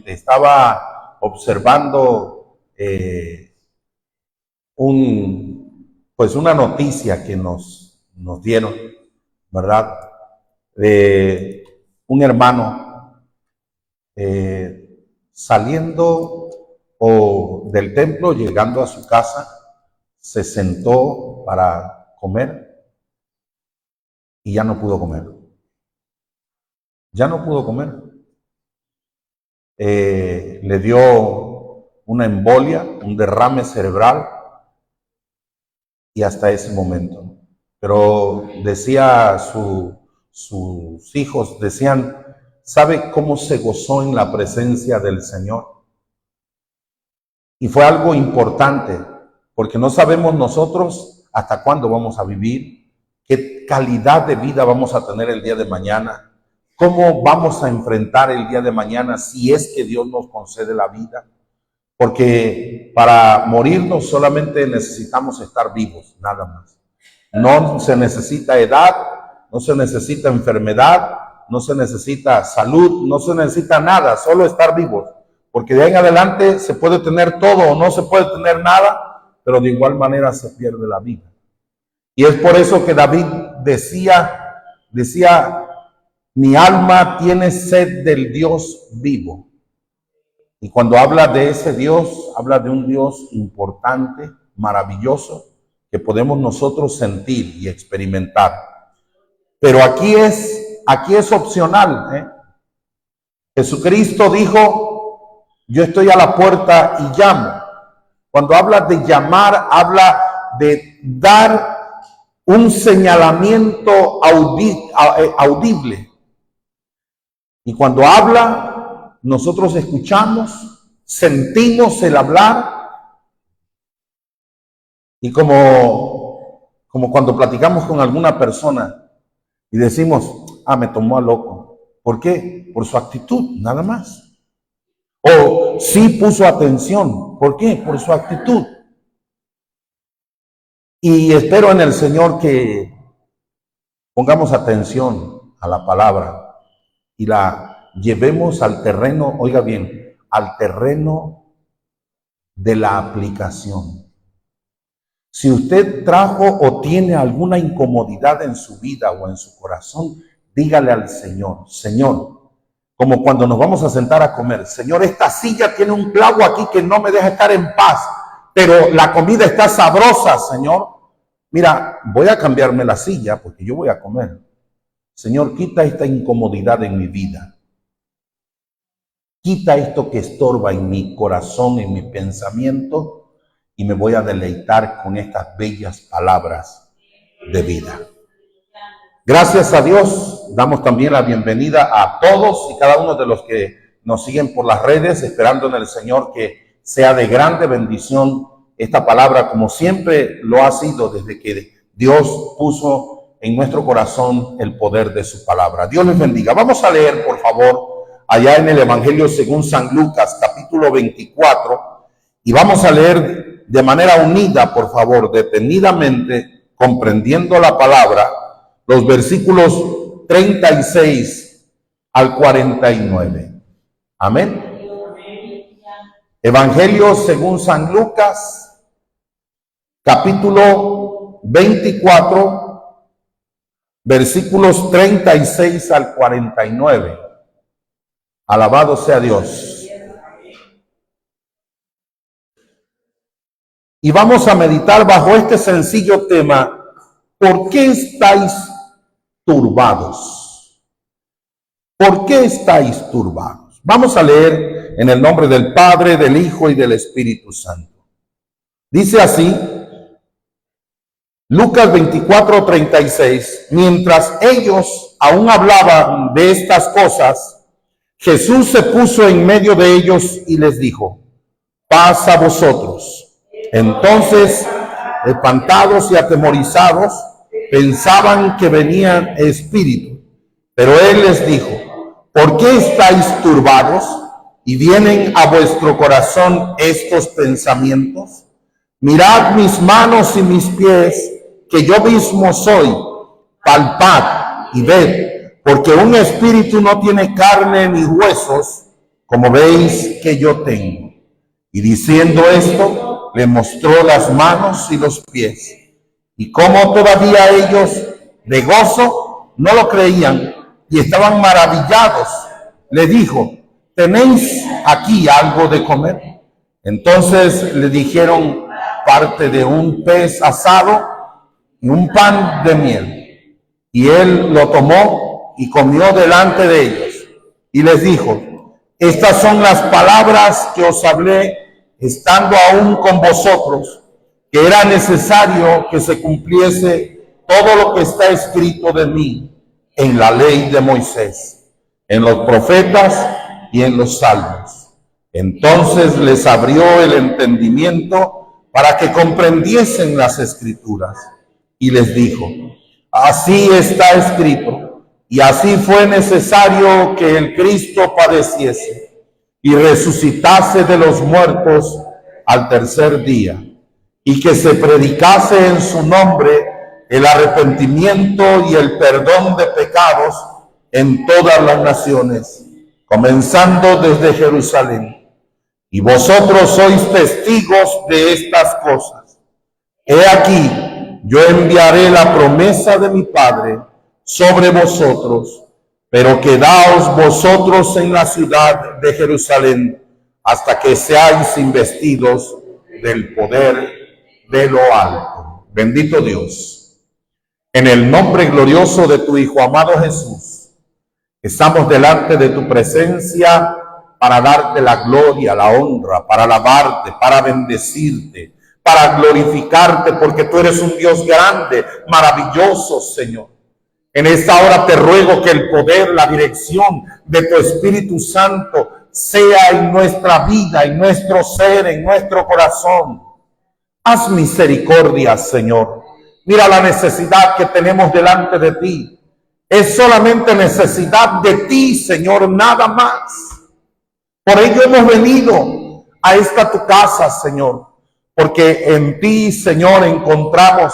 Estaba observando una noticia que nos dieron, ¿verdad? De un hermano saliendo del templo, llegando a su casa, se sentó para comer y ya no pudo comer. Ya no pudo comer. Le dio una embolia, un derrame cerebral, y hasta ese momento. Pero decía sus hijos, decían, ¿sabe cómo se gozó en la presencia del Señor? Y fue algo importante, porque no sabemos nosotros hasta cuándo vamos a vivir, qué calidad de vida vamos a tener el día de mañana, cómo vamos a enfrentar el día de mañana si es que Dios nos concede la vida. Porque para morirnos solamente necesitamos estar vivos, nada más. No se necesita edad, no se necesita enfermedad, no se necesita salud, no se necesita nada, solo estar vivos. Porque de ahí en adelante se puede tener todo o no se puede tener nada, pero de igual manera se pierde la vida. Y es por eso que David decía, mi alma tiene sed del Dios vivo. Y cuando habla de ese Dios, habla de un Dios importante, maravilloso, que podemos nosotros sentir y experimentar. Pero aquí es opcional, Jesucristo dijo, yo estoy a la puerta y llamo. Cuando habla de llamar, habla de dar un señalamiento audible. Y cuando habla, nosotros escuchamos, sentimos el hablar, y como cuando platicamos con alguna persona y decimos, me tomó a loco. ¿Por qué? Por su actitud, nada más. O sí puso atención. ¿Por qué? Por su actitud. Y espero en el Señor que pongamos atención a la palabra y la llevemos al terreno, oiga bien, al terreno de la aplicación. Si usted trajo o tiene alguna incomodidad en su vida o en su corazón, dígale al Señor, Señor, como cuando nos vamos a sentar a comer, Señor, esta silla tiene un clavo aquí que no me deja estar en paz, pero la comida está sabrosa, Señor. Mira, voy a cambiarme la silla porque yo voy a comer. Señor, quita esta incomodidad en mi vida. Quita esto que estorba en mi corazón, en mi pensamiento, y me voy a deleitar con estas bellas palabras de vida. Gracias a Dios, damos también la bienvenida a todos y cada uno de los que nos siguen por las redes, esperando en el Señor que sea de grande bendición esta palabra, como siempre lo ha sido desde que Dios puso en nuestro corazón el poder de su palabra. Dios les bendiga. Vamos a leer, por favor, allá en el Evangelio según San Lucas, capítulo 24, y vamos a leer de manera unida, por favor, detenidamente, comprendiendo la palabra, los versículos 36 al 49. Amén. Evangelio según San Lucas, capítulo 24, versículos 36 al 49. Alabado sea Dios. Y vamos a meditar bajo este sencillo tema, ¿por qué estáis turbados? ¿Por qué estáis turbados? Vamos a leer en el nombre del Padre, del Hijo y del Espíritu Santo. Dice así, Lucas 24:36, mientras ellos aún hablaban de estas cosas, Jesús se puso en medio de ellos y les dijo, paz a vosotros. Entonces, espantados y atemorizados, pensaban que venían espíritus. Pero él les dijo, ¿por qué estáis turbados y vienen a vuestro corazón estos pensamientos? Mirad mis manos y mis pies, que yo mismo soy. Palpad y ved, porque un espíritu no tiene carne ni huesos, como veis que yo tengo. Y diciendo esto, le mostró las manos y los pies. Y como todavía ellos de gozo no lo creían y estaban maravillados, le dijo: ¿tenéis aquí algo de comer? Entonces le dijeron: parte de un pez asado y un pan de miel. Y él lo tomó y comió delante de ellos. Y les dijo: estas son las palabras que os hablé estando aún con vosotros, que era necesario que se cumpliese todo lo que está escrito de mí en la ley de Moisés, en los profetas y en los salmos. Entonces les abrió el entendimiento para que comprendiesen las escrituras. Y les dijo: así está escrito, y así fue necesario que el Cristo padeciese y resucitase de los muertos al tercer día, y que se predicase en su nombre el arrepentimiento y el perdón de pecados en todas las naciones, comenzando desde Jerusalén. Y vosotros sois testigos de estas cosas. He aquí, yo enviaré la promesa de mi Padre sobre vosotros, pero quedaos vosotros en la ciudad de Jerusalén hasta que seáis investidos del poder de lo alto. Bendito Dios, en el nombre glorioso de tu Hijo amado Jesús, estamos delante de tu presencia para darte la gloria, la honra, para alabarte, para bendecirte, para glorificarte, porque tú eres un Dios grande, maravilloso, Señor. En esta hora te ruego que el poder, la dirección de tu Espíritu Santo sea en nuestra vida, en nuestro ser, en nuestro corazón. Haz misericordia, Señor. Mira la necesidad que tenemos delante de ti. Es solamente necesidad de ti, Señor, nada más. Por ello hemos venido a esta tu casa, Señor, porque en ti, Señor, encontramos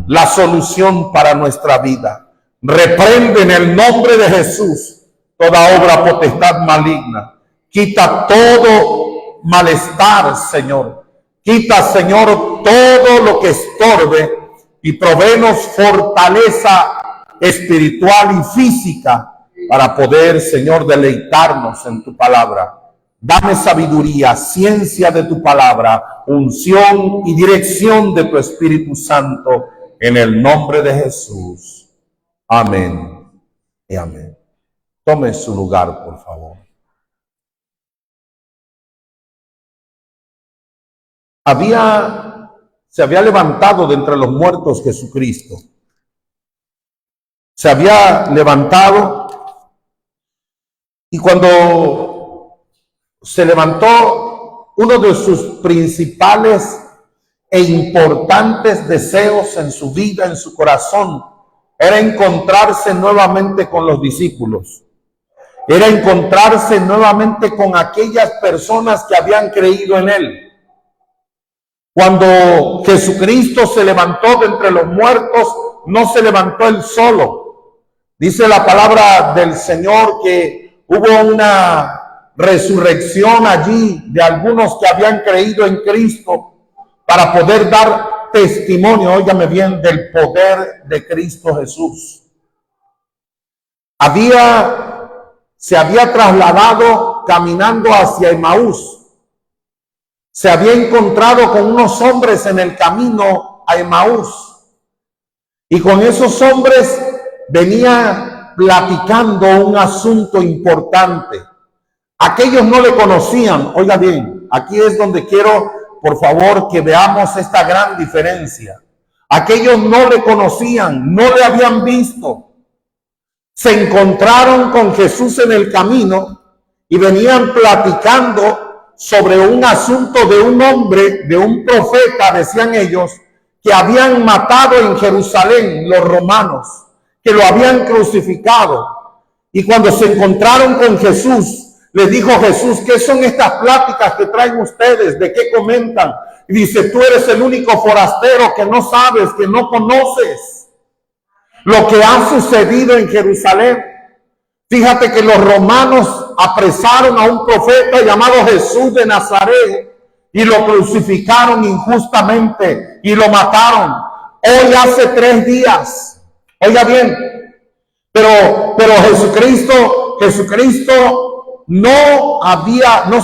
la solución para nuestra vida. Reprende en el nombre de Jesús toda obra potestad maligna. Quita todo malestar, Señor. Quita, Señor, todo lo que estorbe y provéenos fortaleza espiritual y física para poder, Señor, deleitarnos en tu palabra. Dame sabiduría, ciencia de tu palabra, unción y dirección de tu Espíritu Santo en el nombre de Jesús. Amén y amén. Tome su lugar, por favor. Se había levantado de entre los muertos Jesucristo. Se había levantado, y cuando se levantó, uno de sus principales e importantes deseos en su vida, en su corazón, era encontrarse nuevamente con los discípulos. Era encontrarse nuevamente con aquellas personas que habían creído en él. Cuando Jesucristo se levantó de entre los muertos, no se levantó él solo. Dice la palabra del Señor que hubo una resurrección allí de algunos que habían creído en Cristo para poder dar testimonio, óigame bien, del poder de Cristo Jesús. Se había trasladado caminando hacia Emaús. Se había encontrado con unos hombres en el camino a Emaús. Y con esos hombres venía platicando un asunto importante. Aquellos no le conocían. Oiga bien, aquí es donde quiero, por favor, que veamos esta gran diferencia. Aquellos no le conocían, no le habían visto. Se encontraron con Jesús en el camino y venían platicando sobre un asunto de un hombre, de un profeta, decían ellos, que habían matado en Jerusalén los romanos, que lo habían crucificado. Y cuando se encontraron con Jesús, les dijo Jesús: ¿qué son estas pláticas que traen ustedes? ¿De qué comentan? Y dice: tú eres el único forastero que no sabes, que no conoces lo que ha sucedido en Jerusalén. Fíjate que los romanos apresaron a un profeta llamado Jesús de Nazaret y lo crucificaron injustamente y lo mataron. Hoy hace 3 días, oiga bien, pero Jesucristo no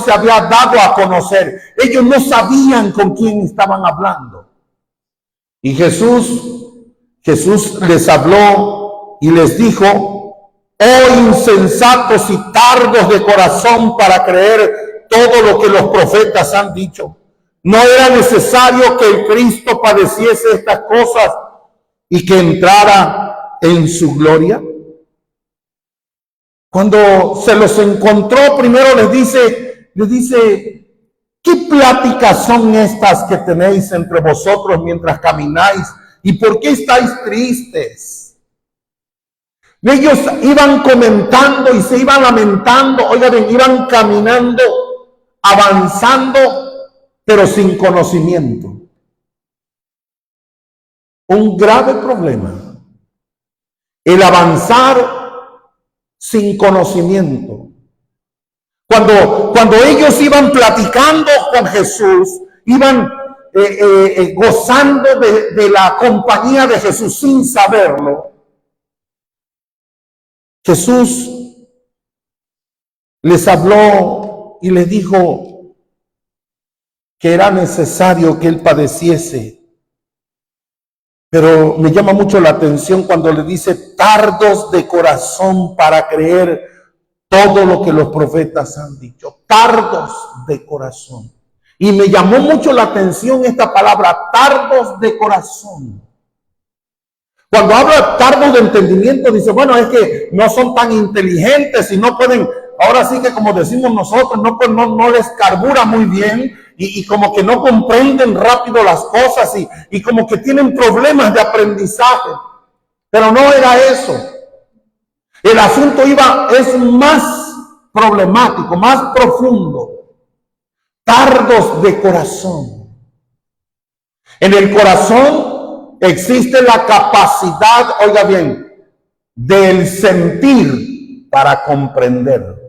se había dado a conocer. Ellos no sabían con quién estaban hablando. Y Jesús les habló y les dijo: oh insensatos y tardos de corazón para creer todo lo que los profetas han dicho. ¿No era necesario que el Cristo padeciese estas cosas y que entrara en su gloria? Cuando se los encontró, primero les dice, ¿qué pláticas son estas que tenéis entre vosotros mientras camináis? ¿Y por qué estáis tristes? Ellos iban comentando y se iban lamentando, oigan, iban caminando, avanzando, pero sin conocimiento. Un grave problema. El avanzar sin conocimiento. Cuando ellos iban platicando con Jesús, iban gozando de la compañía de Jesús sin saberlo, Jesús les habló y les dijo que era necesario que él padeciese. Pero me llama mucho la atención cuando le dice tardos de corazón para creer todo lo que los profetas han dicho. Tardos de corazón. Y me llamó mucho la atención esta palabra, tardos de corazón. Cuando habla tardos de entendimiento, dice, bueno, es que no son tan inteligentes y no pueden, ahora sí que como decimos nosotros, no les carbura muy bien y como que no comprenden rápido las cosas y como que tienen problemas de aprendizaje. Pero no era eso. El asunto es más problemático, más profundo. Tardos de corazón. En el corazón existe la capacidad, oiga bien, del sentir para comprender.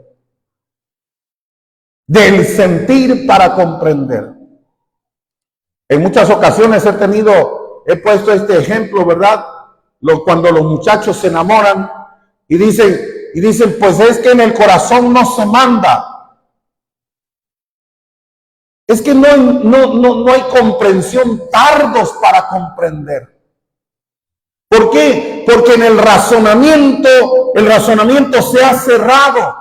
Del sentir para comprender. En muchas ocasiones he puesto este ejemplo, ¿verdad? Cuando los muchachos se enamoran y dicen, pues es que en el corazón no se manda. Es que no hay comprensión, tardos para comprender. ¿Por qué? Porque en el razonamiento se ha cerrado.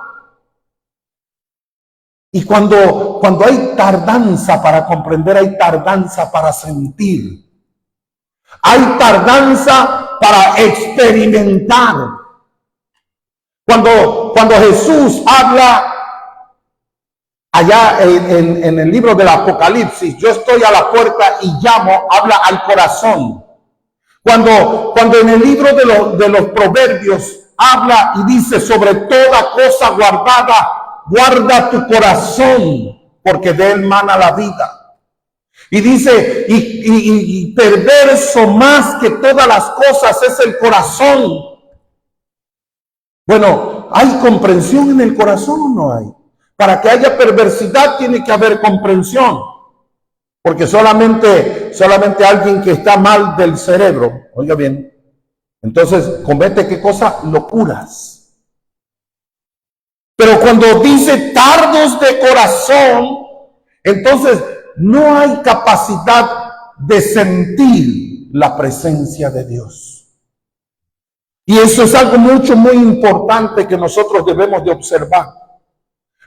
Y cuando hay tardanza para comprender, hay tardanza para sentir. Hay tardanza para experimentar. Cuando Jesús habla allá en el libro del Apocalipsis, yo estoy a la puerta y llamo, habla al corazón. Cuando en el libro de los Proverbios habla y dice, sobre toda cosa guardada, guarda tu corazón, porque de él mana la vida. Y dice, y perverso más que todas las cosas es el corazón. Bueno, ¿hay comprensión en el corazón o no hay? Para que haya perversidad tiene que haber comprensión. Porque solamente alguien que está mal del cerebro, oiga bien, entonces comete ¿qué cosa? Locuras. Pero cuando dice tardos de corazón, entonces no hay capacidad de sentir la presencia de Dios. Y eso es algo muy importante que nosotros debemos de observar.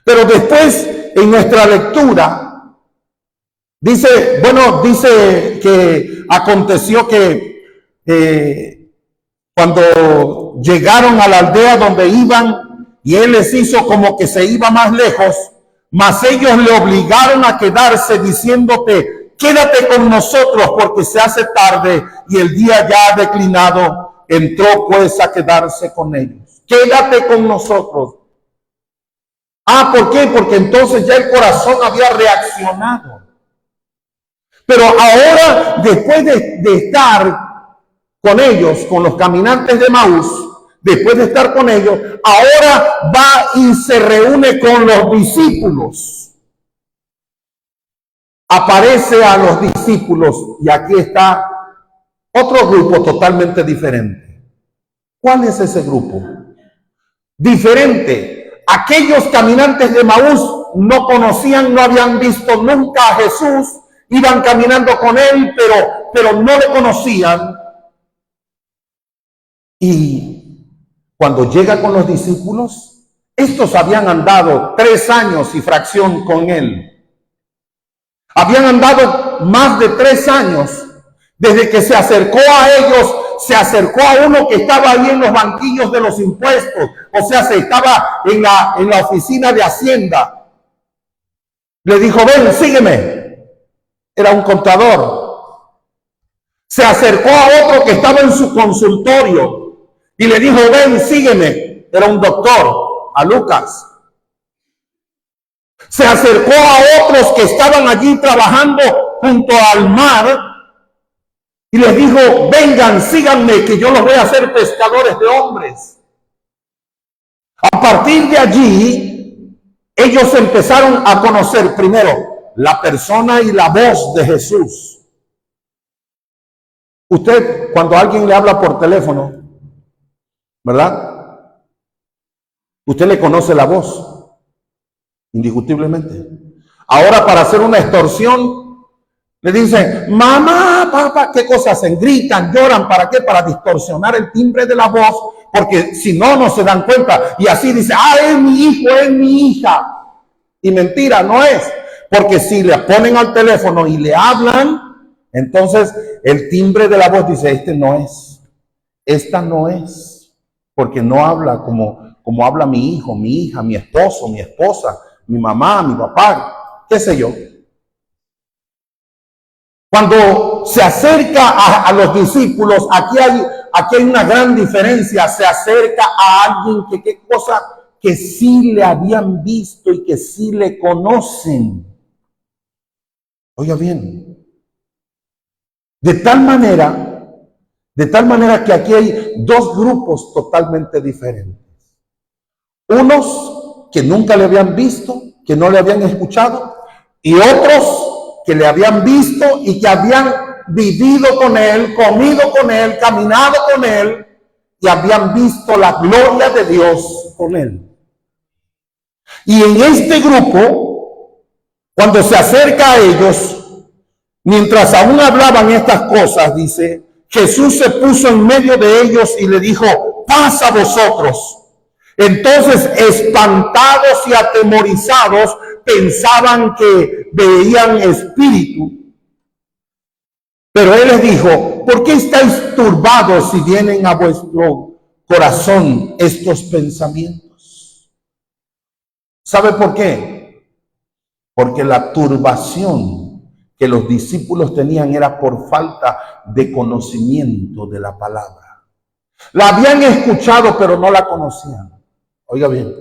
Pero después, en nuestra lectura, dice que aconteció que cuando llegaron a la aldea donde iban, y él les hizo como que se iba más lejos, mas ellos le obligaron a quedarse diciéndote, quédate con nosotros porque se hace tarde y el día ya ha declinado. Entró pues a quedarse con ellos. Quédate con nosotros. ¿Por qué? Porque entonces ya el corazón había reaccionado. Pero ahora, después de estar con ellos, con los caminantes de Maús, después de estar con ellos, ahora va y se reúne con los discípulos. Aparece a los discípulos y aquí está otro grupo totalmente diferente. ¿Cuál es ese grupo? Diferente. Aquellos caminantes de Maús no conocían, no habían visto nunca a Jesús, iban caminando con él, pero no le conocían. Y cuando llega con los discípulos, estos habían andado 3 años y fracción con él. Habían andado más de 3 años desde que se acercó a ellos. Se acercó a uno que estaba ahí en los banquillos de los impuestos, o sea, se estaba en la oficina de Hacienda. Le dijo, ven, sígueme. Era un contador. Se acercó a otro que estaba en su consultorio y le dijo, ven, sígueme. Era un doctor, a Lucas. Se acercó a otros que estaban allí trabajando junto al mar y les dijo, vengan, síganme, que yo los voy a hacer pescadores de hombres. A partir de allí, ellos empezaron a conocer primero la persona y la voz de Jesús. Usted, cuando alguien le habla por teléfono, ¿verdad? Usted le conoce la voz, indiscutiblemente. Ahora, para hacer una extorsión, le dicen, mamá, papá, ¿qué cosas hacen? Gritan, lloran, ¿para qué? Para distorsionar el timbre de la voz, porque si no, no se dan cuenta. Y así dice, es mi hijo, es mi hija. Y mentira, no es. Porque si le ponen al teléfono y le hablan, entonces el timbre de la voz dice, este no es, esta no es. Porque no habla como habla mi hijo, mi hija, mi esposo, mi esposa, mi mamá, mi papá, qué sé yo. Cuando se acerca a los discípulos, aquí hay una gran diferencia. Se acerca a alguien que qué cosa, que sí le habían visto y que sí le conocen. Oiga bien, de tal manera que aquí hay 2 grupos totalmente diferentes. Unos que nunca le habían visto, que no le habían escuchado, y otros que le habían visto y que habían vivido con él, comido con él, caminado con él, y habían visto la gloria de Dios con él. Y en este grupo, cuando se acerca a ellos, mientras aún hablaban estas cosas, dice, Jesús se puso en medio de ellos y le dijo, paz a vosotros. Entonces, espantados y atemorizados, pensaban que veían espíritu. Pero él les dijo, ¿por qué estáis turbados si vienen a vuestro corazón estos pensamientos? ¿Sabe por qué? Porque la turbación que los discípulos tenían era por falta de conocimiento de la palabra. La habían escuchado, pero no la conocían. Oiga bien.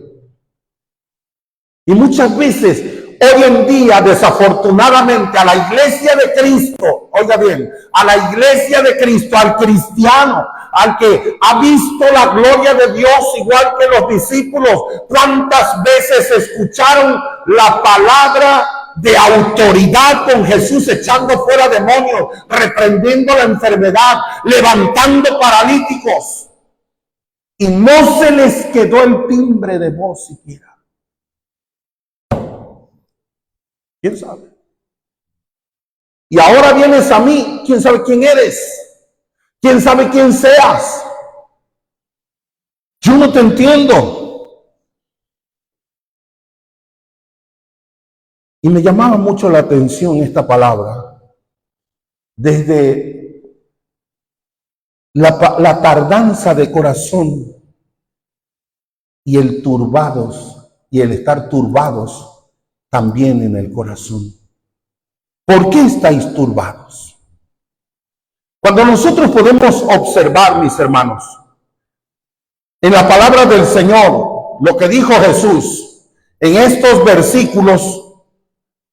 Y muchas veces, hoy en día, desafortunadamente, a la iglesia de Cristo, oiga bien, a la iglesia de Cristo, al cristiano, al que ha visto la gloria de Dios igual que los discípulos, ¿cuántas veces escucharon la palabra de autoridad con Jesús echando fuera demonios, reprendiendo la enfermedad, levantando paralíticos? Y no se les quedó el timbre de voz siquiera. ¿Quién sabe? Y ahora vienes a mí, ¿quién sabe quién eres? ¿Quién sabe quién seas? Yo no te entiendo. Y me llamaba mucho la atención esta palabra. Desde la tardanza de corazón y el turbados y el estar turbados también en el corazón. ¿Por qué estáis turbados? Cuando nosotros podemos observar, mis hermanos, en la palabra del Señor, lo que dijo Jesús en estos versículos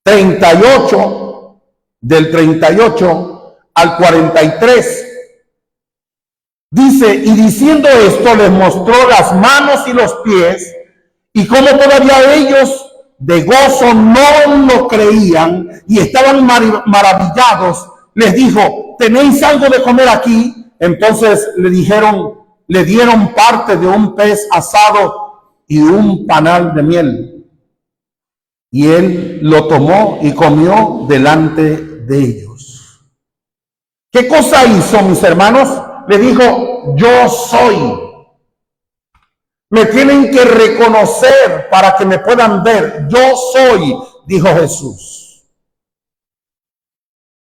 38, del 38 al 43, Dice, y diciendo esto les mostró las manos y los pies, y como todavía ellos de gozo no lo creían y estaban maravillados, les dijo, ¿tenéis algo de comer aquí? Entonces le dieron parte de un pez asado y un panal de miel. Y él lo tomó y comió delante de ellos. ¿Qué cosa hizo, mis hermanos? Le dijo, yo soy. Me tienen que reconocer para que me puedan ver. Yo soy, dijo Jesús.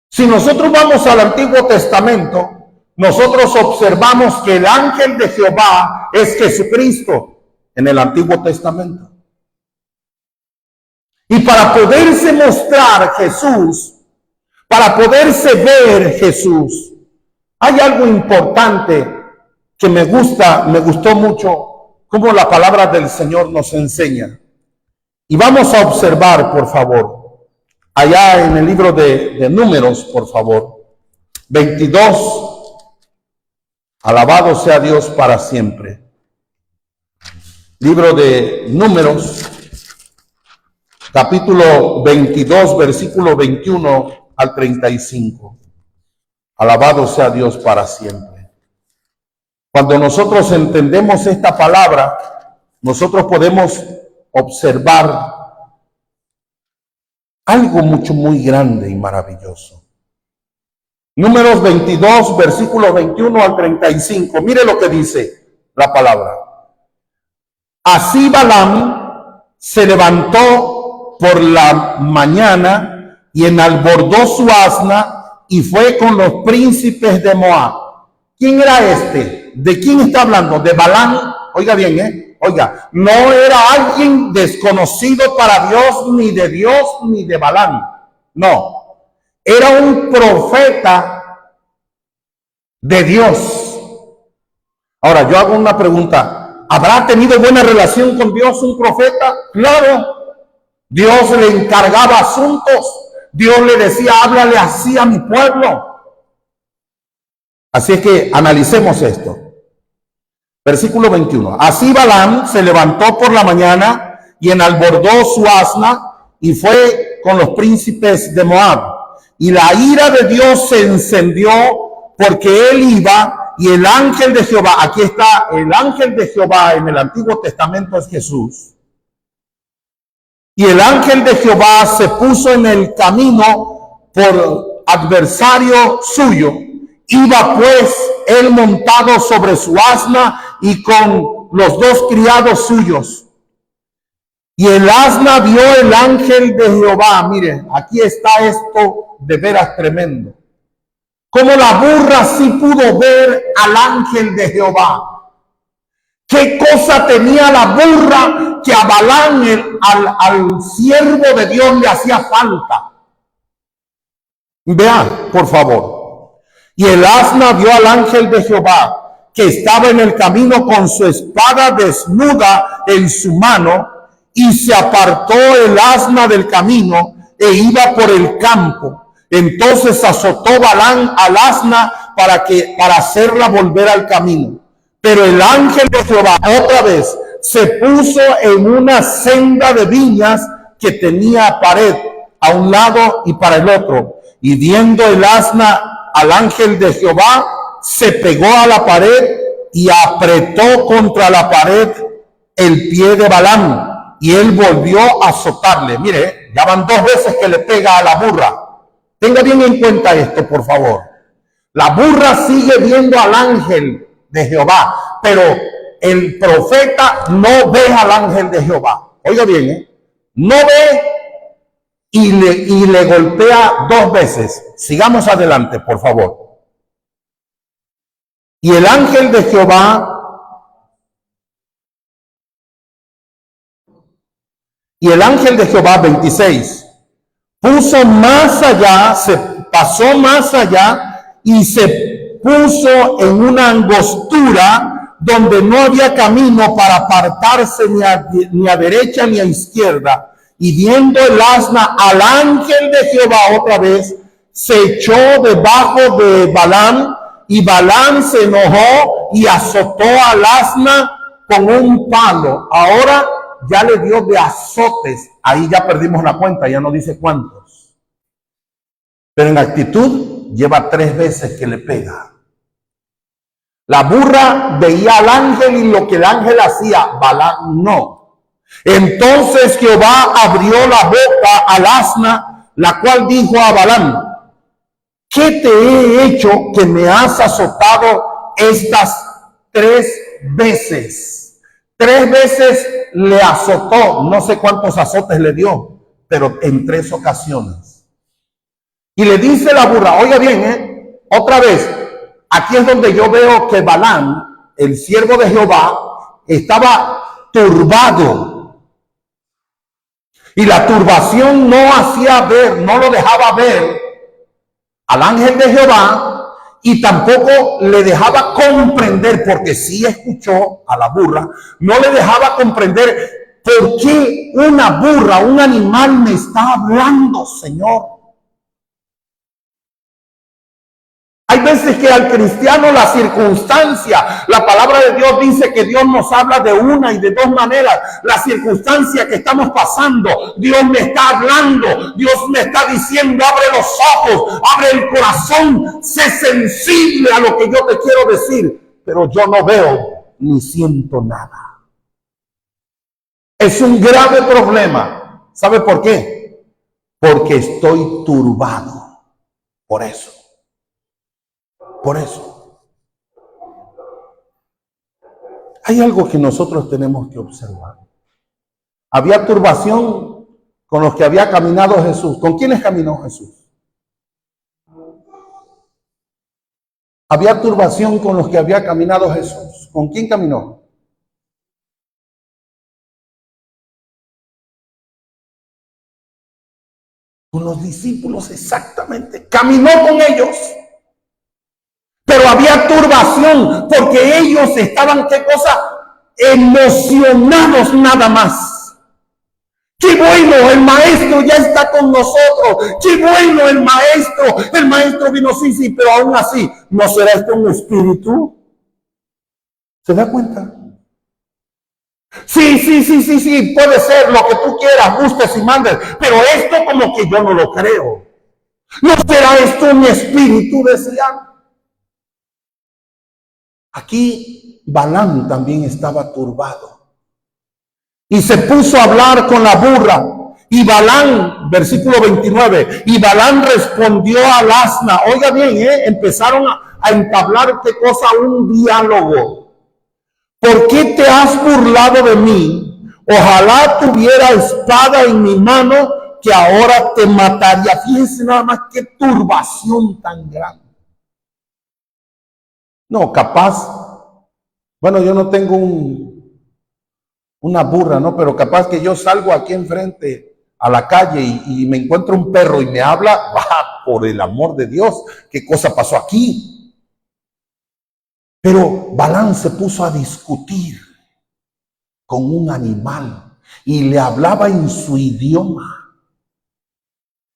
Si nosotros vamos al Antiguo Testamento, nosotros observamos que el ángel de Jehová es Jesucristo en el Antiguo Testamento. Y para poderse mostrar Jesús, para poderse ver Jesús, hay algo importante que me gustó mucho, como la palabra del Señor nos enseña. Y vamos a observar, por favor, allá en el libro de Números, por favor, 22, alabado sea Dios para siempre. Libro de Números, capítulo 22, versículo 21 al 35. Alabado sea Dios para siempre. Cuando nosotros entendemos esta palabra, nosotros podemos observar algo muy grande y maravilloso. Números 22, versículo 21 al 35. Mire lo que dice la palabra. Así Balaam se levantó por la mañana y enalbordó su asna y fue con los príncipes de Moab. ¿Quién era este? ¿De quién está hablando? De Balaam. Oiga bien, oiga, no era alguien desconocido para Dios, ni de Balaam. No, era un profeta de Dios. Ahora, yo hago una pregunta. ¿Habrá tenido buena relación con Dios un profeta? Claro. Dios le encargaba asuntos. Dios le decía, háblale así a mi pueblo. Así es que analicemos esto. Versículo 21. Así Balaam se levantó por la mañana y enalbordó su asna y fue con los príncipes de Moab. Y la ira de Dios se encendió porque él iba y el ángel de Jehová, aquí está el ángel de Jehová en el Antiguo Testamento es Jesús. Y el ángel de Jehová se puso en el camino por adversario suyo. Iba pues él montado sobre su asna y con los dos criados suyos. Y el asna vio el ángel de Jehová. Miren, aquí está esto de veras tremendo. Como la burra sí pudo ver al ángel de Jehová. ¿Qué cosa tenía la burra que a Balaam, al siervo de Dios, le hacía falta? Vean, por favor. Y el asna vio al ángel de Jehová, que estaba en el camino con su espada desnuda en su mano, y se apartó el asna del camino e iba por el campo. Entonces azotó Balaam al asna para hacerla volver al camino. Pero el ángel de Jehová otra vez se puso en una senda de viñas que tenía pared a un lado y para el otro. Y viendo el asna al ángel de Jehová, se pegó a la pared y apretó contra la pared el pie de Balaam. Y él volvió a azotarle. Mire, ya van 2 veces que le pega a la burra. Tenga bien en cuenta esto, por favor. La burra sigue viendo al ángel de Jehová, pero el profeta no ve al ángel de Jehová. Oiga bien, no ve y le golpea 2 veces. Sigamos adelante, por favor. Y el ángel de Jehová, y el ángel de Jehová, 26, puso más allá, se pasó más allá y se puso en una angostura donde no había camino para apartarse ni a derecha ni a izquierda. Y viendo el asna al ángel de Jehová otra vez, se echó debajo de Balaam Y Balaam se enojó y azotó al asna con un palo. Ahora ya le dio de azotes. Ahí ya perdimos la cuenta, ya no dice cuántos. Pero en actitud lleva 3 veces que le pega. La burra veía al ángel y lo que el ángel hacía, Balaam no. Entonces Jehová abrió la boca al asna, la cual dijo a Balaam: ¿qué te he hecho que me has azotado estas 3 veces? 3 veces le azotó, no sé cuántos azotes le dio, pero en 3 ocasiones. Y le dice la burra, oiga bien, otra vez, aquí es donde yo veo que Balaam, el siervo de Jehová, estaba turbado. Y la turbación no hacía ver, no lo dejaba ver al ángel de Jehová, y tampoco le dejaba comprender, porque sí escuchó a la burra, no le dejaba comprender por qué una burra, un animal me está hablando, Señor. Hay veces que al cristiano la circunstancia, la palabra de Dios dice que Dios nos habla de una y de 2 maneras. La circunstancia que estamos pasando, Dios me está hablando, Dios me está diciendo, abre los ojos, abre el corazón, sé sensible a lo que yo te quiero decir. Pero yo no veo ni siento nada. Es un grave problema. ¿Sabe por qué? Porque estoy turbado. Por eso. Por eso, hay algo que nosotros tenemos que observar. Había turbación con los que había caminado Jesús. ¿Con quiénes caminó Jesús? Había turbación con los que había caminado Jesús. ¿Con quién caminó? Con los discípulos, exactamente. Caminó con ellos. Pero había turbación porque ellos estaban, ¿qué cosa? Emocionados nada más. ¡Qué bueno! El maestro ya está con nosotros. ¡Qué bueno el maestro! El maestro vino, sí, pero aún así, ¿no será esto un espíritu? ¿Se da cuenta? Sí, puede ser lo que tú quieras, gustes y mandes, pero esto como que yo no lo creo. ¿No será esto un espíritu? Decían. Aquí Balaam también estaba turbado y se puso a hablar con la burra. Y Balaam, versículo 29, y Balaam respondió al asna. Oiga bien, empezaron a entablar, ¿qué cosa? Un diálogo. ¿Por qué te has burlado de mí? Ojalá tuviera espada en mi mano, que ahora te mataría. Fíjense nada más qué turbación tan grande. No, capaz, bueno, yo no tengo una burra, ¿no? Pero capaz que yo salgo aquí enfrente a la calle y me encuentro un perro y me habla, por el amor de Dios, ¿qué cosa pasó aquí? Pero Balaam se puso a discutir con un animal y le hablaba en su idioma.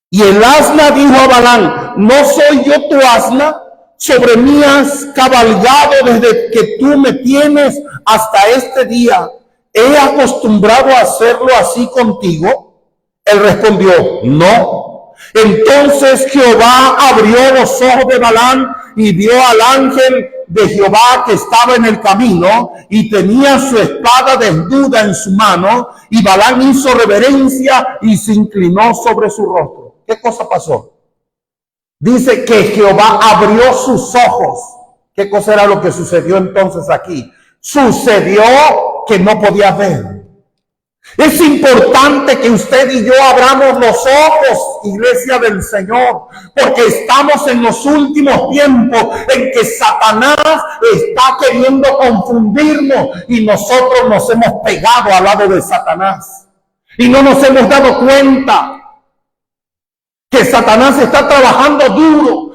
Y el asna dijo a Balaam: ¿no soy yo tu asna? Sobre mí has cabalgado desde que tú me tienes hasta este día. ¿He acostumbrado a hacerlo así contigo? Él respondió: no. Entonces Jehová abrió los ojos de Balaam y vio al ángel de Jehová que estaba en el camino y tenía su espada desnuda en su mano. Y Balaam hizo reverencia y se inclinó sobre su rostro. ¿Qué cosa pasó? Dice que Jehová abrió sus ojos. ¿Qué cosa era lo que sucedió entonces aquí? Sucedió que no podía ver. Es importante que usted y yo abramos los ojos, iglesia del Señor, porque estamos en los últimos tiempos en que Satanás está queriendo confundirnos y nosotros nos hemos pegado al lado de Satanás y no nos hemos dado cuenta que Satanás está trabajando duro,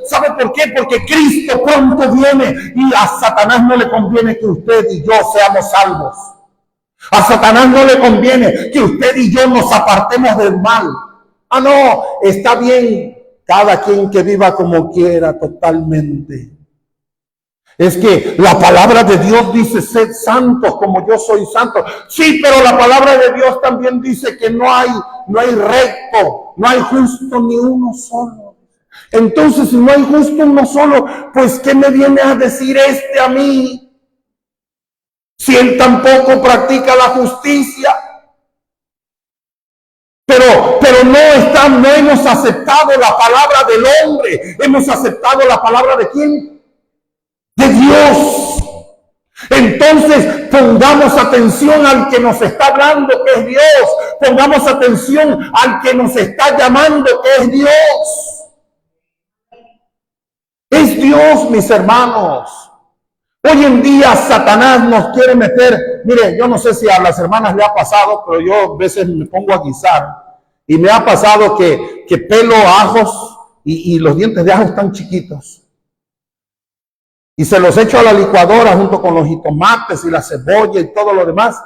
¿Sabe por qué? Porque Cristo pronto viene y a Satanás no le conviene que usted y yo seamos salvos. A Satanás no le conviene que usted y yo nos apartemos del mal. No, está bien Cada quien que viva como quiera totalmente. Es que la palabra de Dios dice, sed santos como yo soy santo. Sí, pero la palabra de Dios también dice que no hay recto, no hay justo ni uno solo. Entonces, si no hay justo uno solo, pues ¿qué me viene a decir este a mí? Si él tampoco practica la justicia. Pero no hemos aceptado la palabra del hombre. Hemos aceptado la palabra ¿de quién? De Dios. Entonces pongamos atención al que nos está hablando, que es Dios. Pongamos atención al que nos está llamando, que es Dios. Es Dios, mis hermanos. Hoy en día Satanás nos quiere meter. Mire, yo no sé si a las hermanas le ha pasado, pero yo a veces me pongo a guisar. Y me ha pasado que pelo ajos y los dientes de ajo están chiquitos. Y se los echo a la licuadora junto con los jitomates y la cebolla y todo lo demás.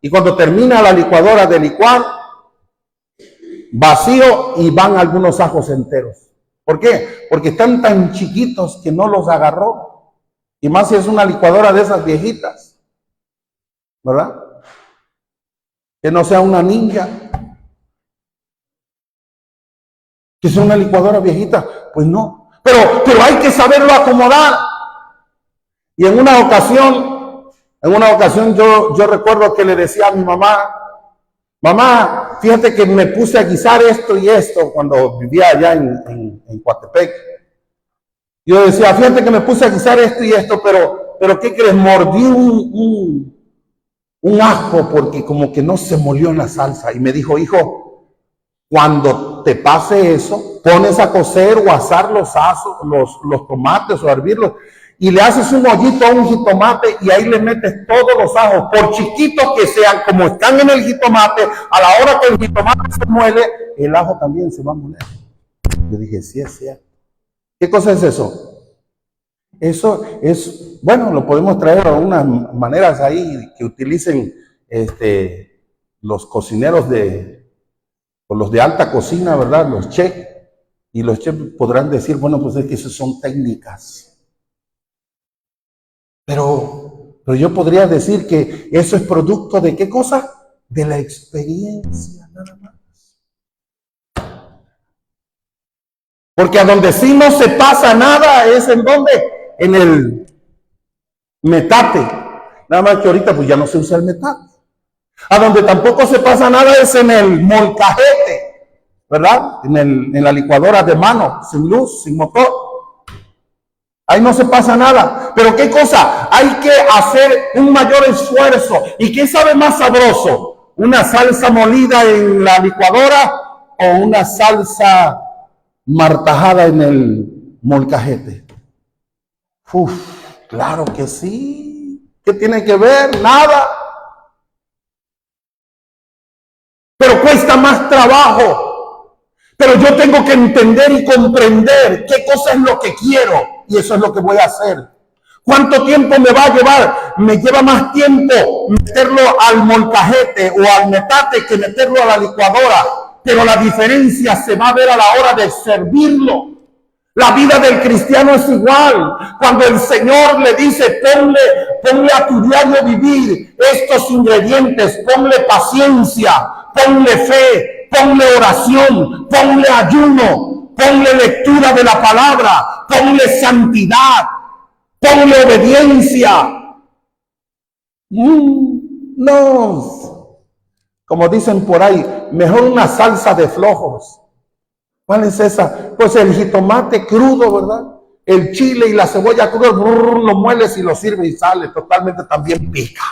Y cuando termina la licuadora de licuar, vacío y van algunos ajos enteros. ¿Por qué? Porque están tan chiquitos que no los agarró. Y más si es una licuadora de esas viejitas, ¿verdad? Que no sea una ninja. Que sea una licuadora viejita, pues no. Pero hay que saberlo acomodar. Y en una ocasión yo recuerdo que le decía a mi mamá, mamá, fíjate que me puse a guisar esto y esto cuando vivía allá en Coatepec. Yo decía, fíjate que me puse a guisar esto y esto, pero ¿qué crees? Mordí un ajo porque como que no se molió en la salsa. Y me dijo, hijo, cuando te pase eso, pones a cocer o a asar los tomates o a hervirlos y le haces un hoyito a un jitomate y ahí le metes todos los ajos, por chiquitos que sean, como están en el jitomate, a la hora que el jitomate se muele, el ajo también se va a moler. Yo dije, sí es cierto. ¿Qué cosa es eso? Eso es, bueno, lo podemos traer a unas maneras ahí que utilicen los cocineros o los de alta cocina, ¿verdad? Los chefs. Y los chefs podrán decir, bueno, pues es que esas son técnicas. Pero yo podría decir que eso es producto de ¿qué cosa? De la experiencia, nada más. Porque a donde sí no se pasa nada es en donde, en el metate. Nada más que ahorita pues ya no se usa el metate. A donde tampoco se pasa nada es en el molcajete, ¿verdad? En la licuadora de mano, sin luz, sin motor. Ahí no se pasa nada. Pero ¿qué cosa? Hay que hacer un mayor esfuerzo. ¿Y qué sabe más sabroso? ¿Una salsa molida en la licuadora o una salsa martajada en el molcajete? Uf, claro que sí. ¿Qué tiene que ver? Nada. Pero cuesta más trabajo. Pero yo tengo que entender y comprender qué cosa es lo que quiero. Y eso es lo que voy a hacer. ¿Cuánto tiempo me va a llevar? Me lleva más tiempo meterlo al molcajete o al metate que meterlo a la licuadora. Pero la diferencia se va a ver a la hora de servirlo. La vida del cristiano es igual. Cuando el Señor le dice, ponle a tu diario vivir estos ingredientes, ponle paciencia, ponle fe, ponle oración, ponle ayuno, ponle lectura de la palabra, ponle santidad, ponle obediencia. No, como dicen por ahí, mejor una salsa de flojos. ¿Cuál es esa? Pues el jitomate crudo, ¿verdad? El chile y la cebolla cruda, lo mueles y lo sirves y sale totalmente también pica.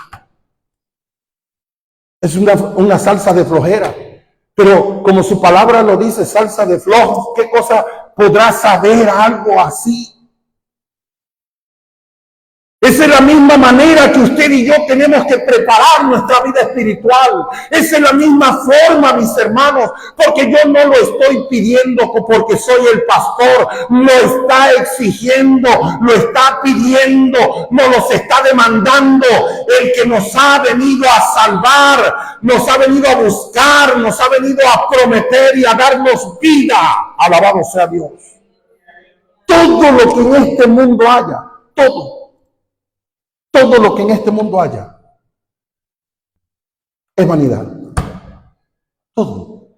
Es una salsa de flojera. Pero como su palabra lo dice, salsa de flojos, ¿qué cosa podrá saber algo así? Esa es la misma manera que usted y yo tenemos que preparar nuestra vida espiritual. Esa es la misma forma, mis hermanos, porque yo no lo estoy pidiendo porque soy el pastor, lo está exigiendo, lo está pidiendo, nos los está demandando el que nos ha venido a salvar, nos ha venido a buscar, nos ha venido a prometer y a darnos vida. Alabado sea Dios. Todo lo que en este mundo haya, todo lo que en este mundo haya es vanidad. Todo.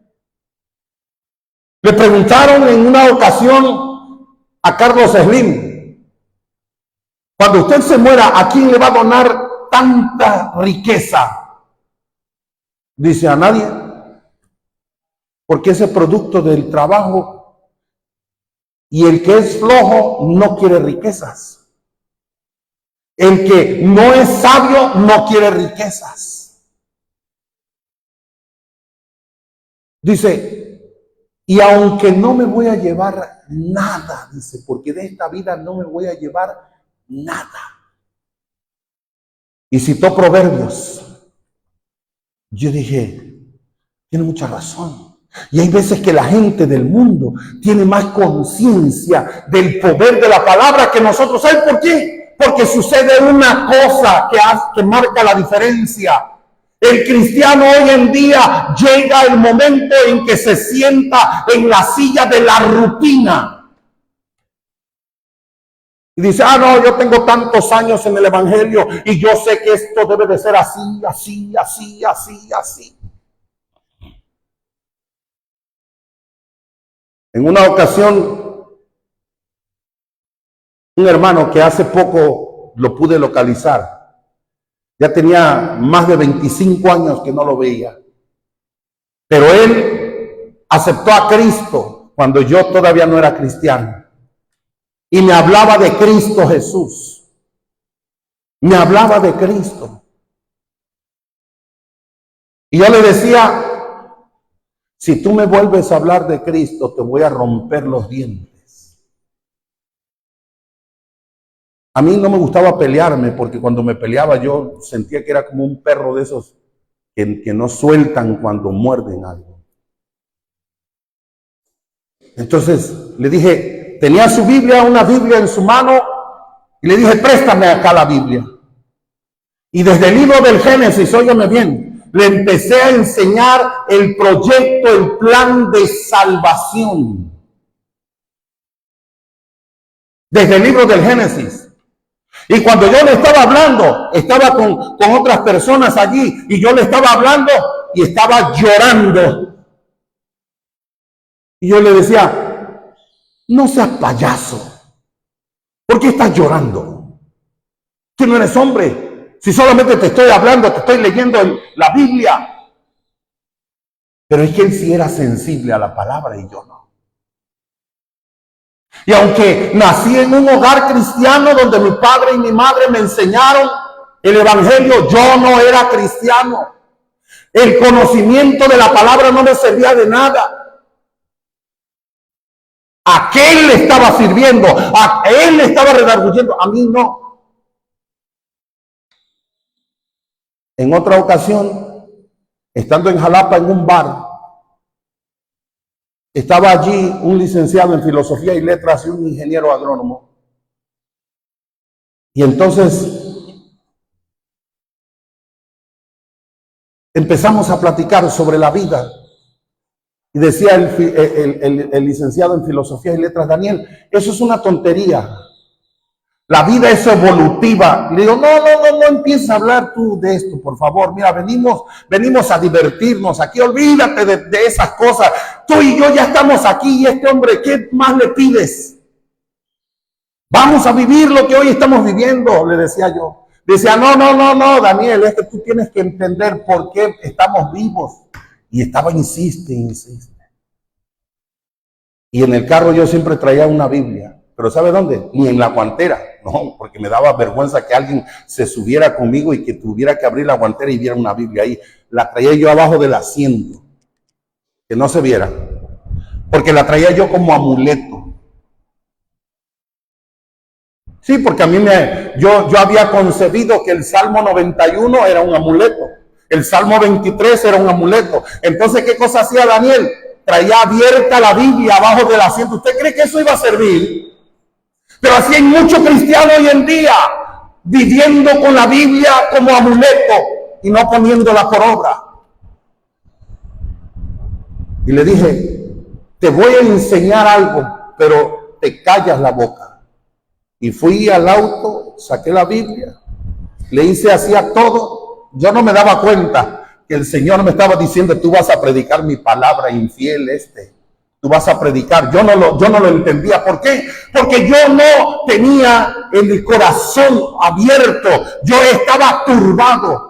Le preguntaron en una ocasión a Carlos Slim, cuando usted se muera, ¿a quién le va a donar tanta riqueza? Dice, a nadie, porque ese producto del trabajo, y el que es flojo no quiere riquezas. El que no es sabio no quiere riquezas. Dice, y aunque no me voy a llevar nada, dice, porque de esta vida no me voy a llevar nada. Y citó Proverbios. Yo dije, tiene mucha razón. Y hay veces que la gente del mundo tiene más conciencia del poder de la palabra que nosotros. ¿Saben por qué? Porque sucede una cosa que marca la diferencia. El cristiano hoy en día llega el momento en que se sienta en la silla de la rutina. Y dice, no, yo tengo tantos años en el evangelio y yo sé que esto debe de ser así, así, así, así, así. En una ocasión, un hermano que hace poco lo pude localizar, ya tenía más de 25 años que no lo veía, pero él aceptó a Cristo cuando yo todavía no era cristiano y me hablaba de Cristo Jesús, me hablaba de Cristo. Y yo le decía, si tú me vuelves a hablar de Cristo, te voy a romper los dientes. A mí no me gustaba pelearme porque cuando me peleaba yo sentía que era como un perro de esos que no sueltan cuando muerden algo. Entonces le dije, tenía su Biblia, una Biblia en su mano, y le dije, préstame acá la Biblia. Y desde el libro del Génesis, óigame bien, le empecé a enseñar el proyecto, el plan de salvación. Desde el libro del Génesis. Y cuando yo le estaba hablando, estaba con otras personas allí, y yo le estaba hablando y estaba llorando. Y yo le decía, no seas payaso. ¿Por qué estás llorando? Que no eres hombre. Si solamente te estoy hablando, te estoy leyendo la Biblia. Pero es que él sí era sensible a la palabra y yo no. Y aunque nací en un hogar cristiano donde mi padre y mi madre me enseñaron el evangelio, yo no era cristiano. El conocimiento de la palabra no me servía de nada. ¿A quién le estaba sirviendo? ¿A él le estaba redarguyendo? A mí no. En otra ocasión, estando en Jalapa en un bar, estaba allí un licenciado en filosofía y letras y un ingeniero agrónomo. Y entonces empezamos a platicar sobre la vida. Y decía el licenciado en filosofía y letras, Daniel, eso es una tontería. La vida es evolutiva. Y le digo, no empieces a hablar tú de esto, por favor. Mira, venimos a divertirnos aquí. Olvídate de esas cosas. Tú y yo ya estamos aquí y este hombre, ¿qué más le pides? Vamos a vivir lo que hoy estamos viviendo, le decía yo. Decía, no, Daniel, es que tú tienes que entender por qué estamos vivos. Y estaba, insiste. Y en el carro yo siempre traía una Biblia. Pero ¿sabe dónde? Ni en la guantera. No, porque me daba vergüenza que alguien se subiera conmigo y que tuviera que abrir la guantera y viera una Biblia ahí. La traía yo abajo del asiento, que no se viera. Porque la traía yo como amuleto. Sí, porque yo había concebido que el Salmo 91 era un amuleto. El Salmo 23 era un amuleto. Entonces, ¿qué cosa hacía Daniel? Traía abierta la Biblia abajo del asiento. ¿Usted cree que eso iba a servir? Pero así hay muchos cristianos hoy en día viviendo con la Biblia como amuleto y no poniéndola por obra. Y le dije, te voy a enseñar algo, pero te callas la boca. Y fui al auto, saqué la Biblia, le hice así a todo. Yo no me daba cuenta que el Señor me estaba diciendo, tú vas a predicar mi palabra, infiel tú vas a predicar. Yo no lo entendía. ¿Por qué? Porque yo no tenía el corazón abierto. Yo estaba turbado.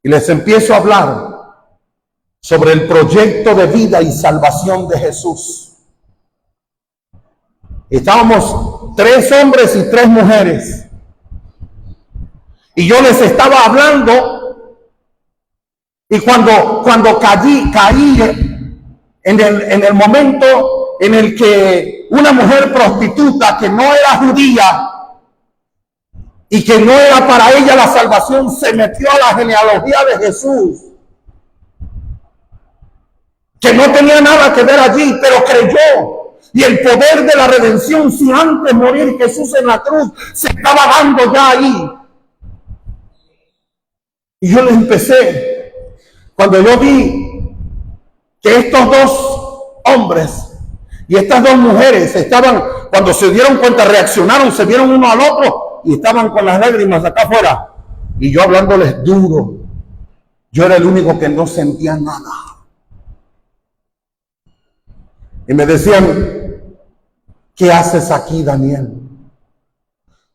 Y les empiezo a hablar sobre el proyecto de vida y salvación de Jesús. Estábamos 3 hombres y 3 mujeres. Y yo les estaba hablando. Y cuando caí en el momento en el que una mujer prostituta que no era judía y que no era para ella la salvación, se metió a la genealogía de Jesús, que no tenía nada que ver allí, pero creyó. Y el poder de la redención, si antes de morir Jesús en la cruz, se estaba dando ya ahí. Y yo le empecé, cuando yo vi que estos 2 hombres y estas 2 mujeres estaban, cuando se dieron cuenta, reaccionaron, se vieron uno al otro y estaban con las lágrimas acá afuera. Y yo hablándoles duro, yo era el único que no sentía nada. Y me decían, ¿qué haces aquí, Daniel?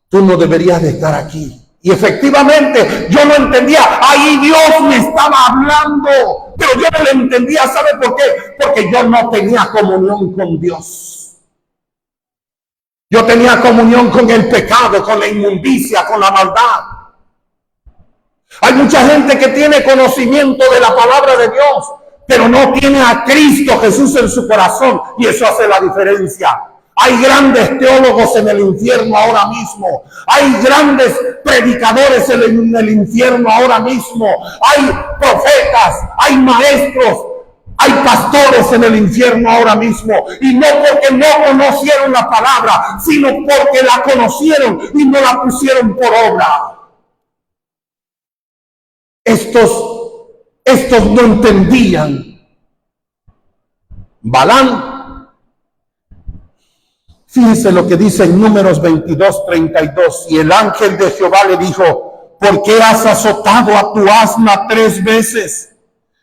Tú no deberías de estar aquí. Y efectivamente, yo no entendía. Ahí Dios me estaba hablando. Pero yo no lo entendía. ¿Sabe por qué? Porque yo no tenía comunión con Dios. Yo tenía comunión con el pecado, con la inmundicia, con la maldad. Hay mucha gente que tiene conocimiento de la palabra de Dios, pero no tiene a Cristo Jesús en su corazón, y eso hace la diferencia. Hay grandes teólogos en el infierno ahora mismo. Hay grandes predicadores en el infierno ahora mismo. Hay profetas, hay maestros, hay pastores en el infierno ahora mismo. Y no porque no conocieron la palabra, sino porque la conocieron y no la pusieron por obra. Estos no entendían. Balaam, fíjense lo que dice en Números 22:32. Y el ángel de Jehová le dijo, ¿por qué has azotado a tu asna 3 veces?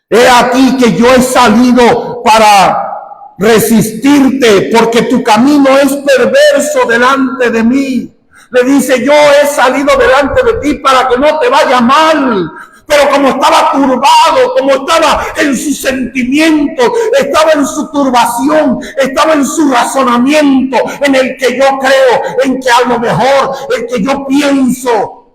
He aquí que yo he salido para resistirte, porque tu camino es perverso delante de mí. Le dice, yo he salido delante de ti para que no te vaya mal. Pero como estaba turbado, como estaba en su sentimiento, estaba en su turbación, estaba en su razonamiento, en el que yo creo, en que a lo mejor, en que yo pienso.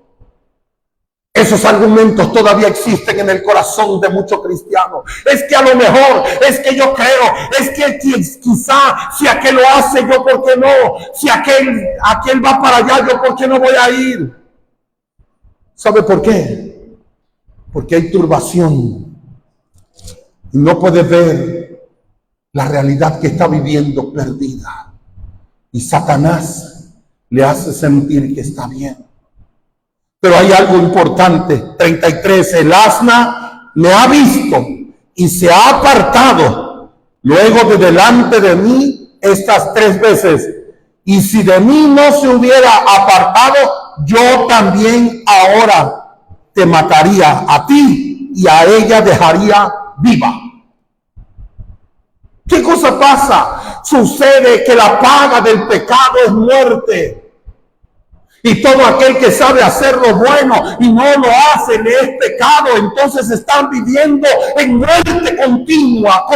Esos argumentos todavía existen en el corazón de muchos cristianos. Es que a lo mejor, es que yo creo, es que quizá si aquel lo hace, yo por qué no. Si aquel va para allá, yo por qué no voy a ir. ¿Sabe por qué? Porque hay turbación y no puede ver la realidad que está viviendo perdida. Y Satanás le hace sentir que está bien. Pero hay algo importante. 33. El asna me ha visto y se ha apartado luego de delante de mí estas 3 veces. Y si de mí no se hubiera apartado, yo también ahora te mataría a ti y a ella dejaría viva. ¿Qué cosa pasa? Sucede que la paga del pecado es muerte. Y todo aquel que sabe hacer lo bueno y no lo hace le es pecado. Entonces están viviendo en muerte continua.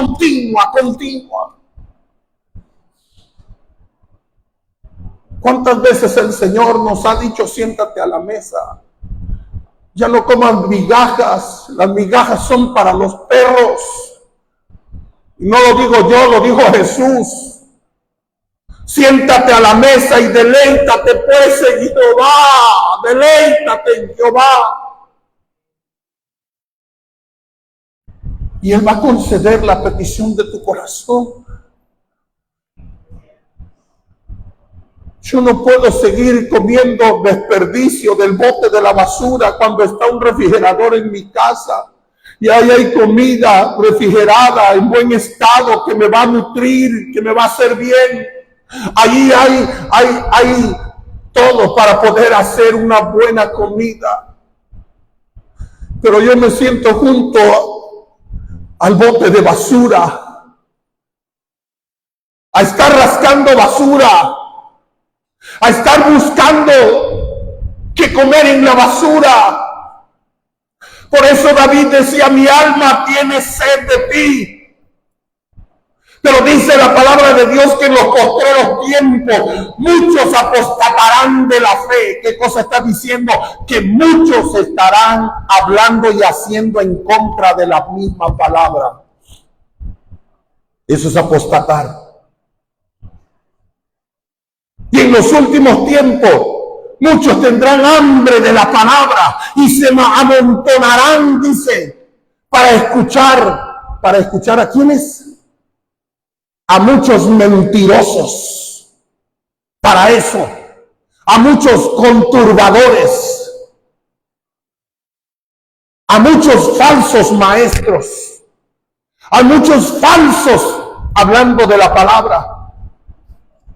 ¿Cuántas veces el Señor nos ha dicho, siéntate a la mesa? Ya no coman migajas, las migajas son para los perros. Y no lo digo yo, lo dijo Jesús. Siéntate a la mesa y deleítate pues en Jehová. Deleítate en Jehová. Y Él va a conceder la petición de tu corazón. Yo no puedo seguir comiendo desperdicio del bote de la basura cuando está un refrigerador en mi casa. Y ahí hay comida refrigerada en buen estado que me va a nutrir, que me va a hacer bien. Ahí hay todo para poder hacer una buena comida. Pero yo me siento junto al bote de basura, a estar rascando basura, a estar buscando qué comer en la basura. Por eso David decía, mi alma tiene sed de ti. Pero dice la palabra de Dios que en los postreros tiempos muchos apostatarán de la fe. ¿Qué cosa está diciendo? Que muchos estarán hablando y haciendo en contra de la misma palabra. Eso es apostatar. Y en los últimos tiempos muchos tendrán hambre de la palabra y se amontonarán, dice, para escuchar a quiénes. A muchos mentirosos, para eso, a muchos conturbadores, a muchos falsos maestros, a muchos falsos hablando de la palabra.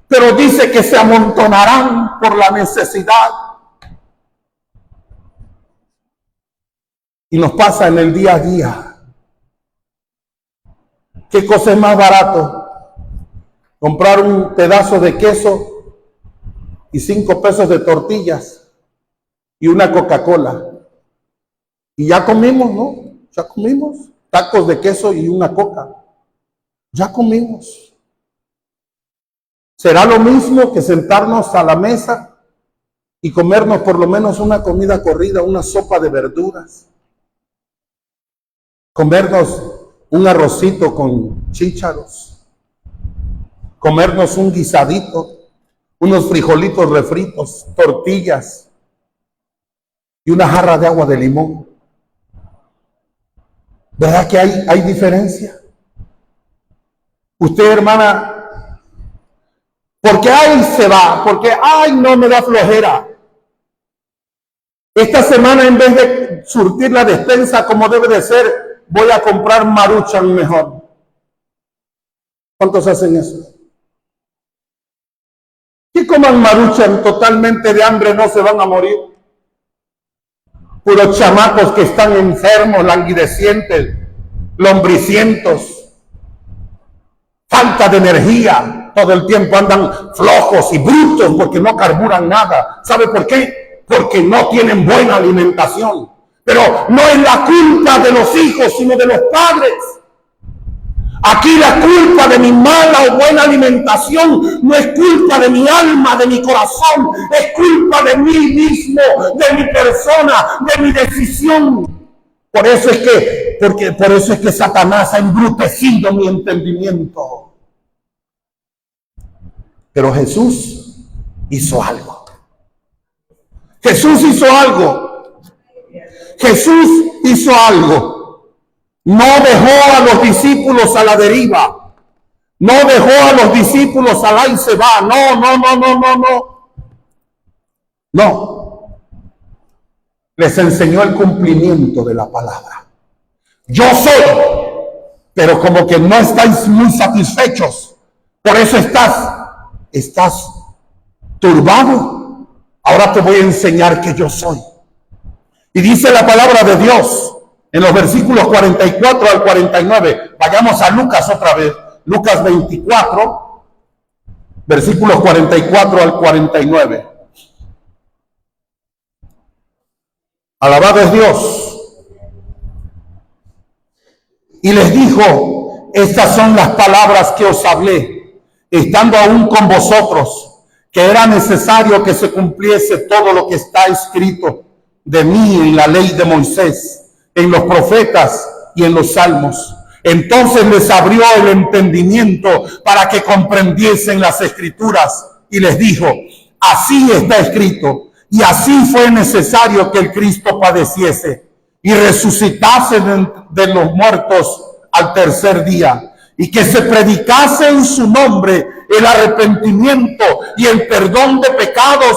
Pero dice que se amontonarán por la necesidad. Y nos pasa en el día a día. ¿Qué cosa es más barato? Comprar un pedazo de queso y 5 pesos de tortillas y una Coca-Cola. Y ya comimos, ¿no? Ya comimos. Tacos de queso y una coca. Ya comimos. ¿Será lo mismo que sentarnos a la mesa y comernos por lo menos una comida corrida, una sopa de verduras? Comernos un arrocito con chícharos. Comernos un guisadito, unos frijolitos refritos, tortillas y una jarra de agua de limón. ¿Verdad que hay diferencia? Usted, hermana, porque ahí se va, porque ay, no me da flojera. Esta semana, en vez de surtir la despensa como debe de ser, voy a comprar Maruchan mejor. ¿Cuántos hacen eso? Que coman Maruchan totalmente de hambre, no se van a morir. Puros chamacos que están enfermos, languidecientes, lombricientos, falta de energía, todo el tiempo andan flojos y brutos porque no carburan nada. ¿Sabe por qué? Porque no tienen buena alimentación. Pero no es la culpa de los hijos, sino de los padres. Aquí la culpa de mi mala o buena alimentación no es culpa de mi alma, de mi corazón, es culpa de mí mismo, de mi persona, de mi decisión. Por eso es que Satanás ha embrutecido mi entendimiento. Pero Jesús hizo algo. Jesús hizo algo. Jesús hizo algo. No dejó a los discípulos a la deriva. No dejó a los discípulos al ahí se va. No. Les enseñó el cumplimiento de la palabra. Yo soy, pero como que no estáis muy satisfechos. Por eso estás turbado. Ahora te voy a enseñar que yo soy. Y dice la palabra de Dios en los versículos 44 al 49. Vayamos a Lucas otra vez. Lucas 24, versículos 44 al 49. Alabado es Dios. Y les dijo, estas son las palabras que os hablé, estando aún con vosotros, que era necesario que se cumpliese todo lo que está escrito de mí en la ley de Moisés, en los profetas y en los salmos. Entonces les abrió el entendimiento para que comprendiesen las Escrituras y les dijo: así está escrito, y así fue necesario que el Cristo padeciese y resucitase de los muertos al tercer día, y que se predicase en su nombre el arrepentimiento y el perdón de pecados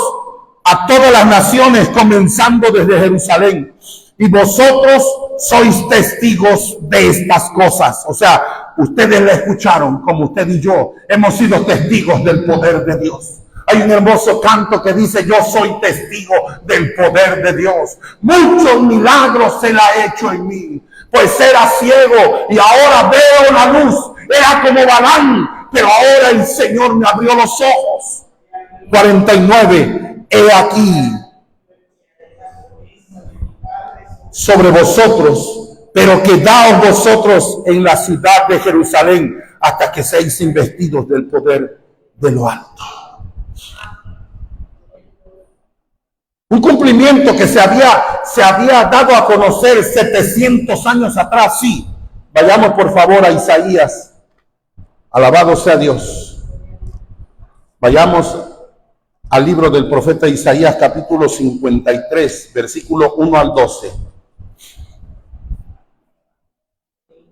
a todas las naciones, comenzando desde Jerusalén. Y vosotros sois testigos de estas cosas. O sea, ustedes la escucharon, como usted y yo hemos sido testigos del poder de Dios. Hay un hermoso canto que dice: yo soy testigo del poder de Dios. Muchos milagros Él ha hecho en mí. Pues era ciego y ahora veo la luz. Era como Balaam, pero ahora el Señor me abrió los ojos. 49. He aquí sobre vosotros, pero quedaos vosotros en la ciudad de Jerusalén hasta que seáis investidos del poder de lo alto. Un cumplimiento que se había dado a conocer 700 años atrás. Sí, vayamos por favor a Isaías. Alabado sea Dios. Vayamos al libro del profeta Isaías, capítulo 53, versículo 1 al 12.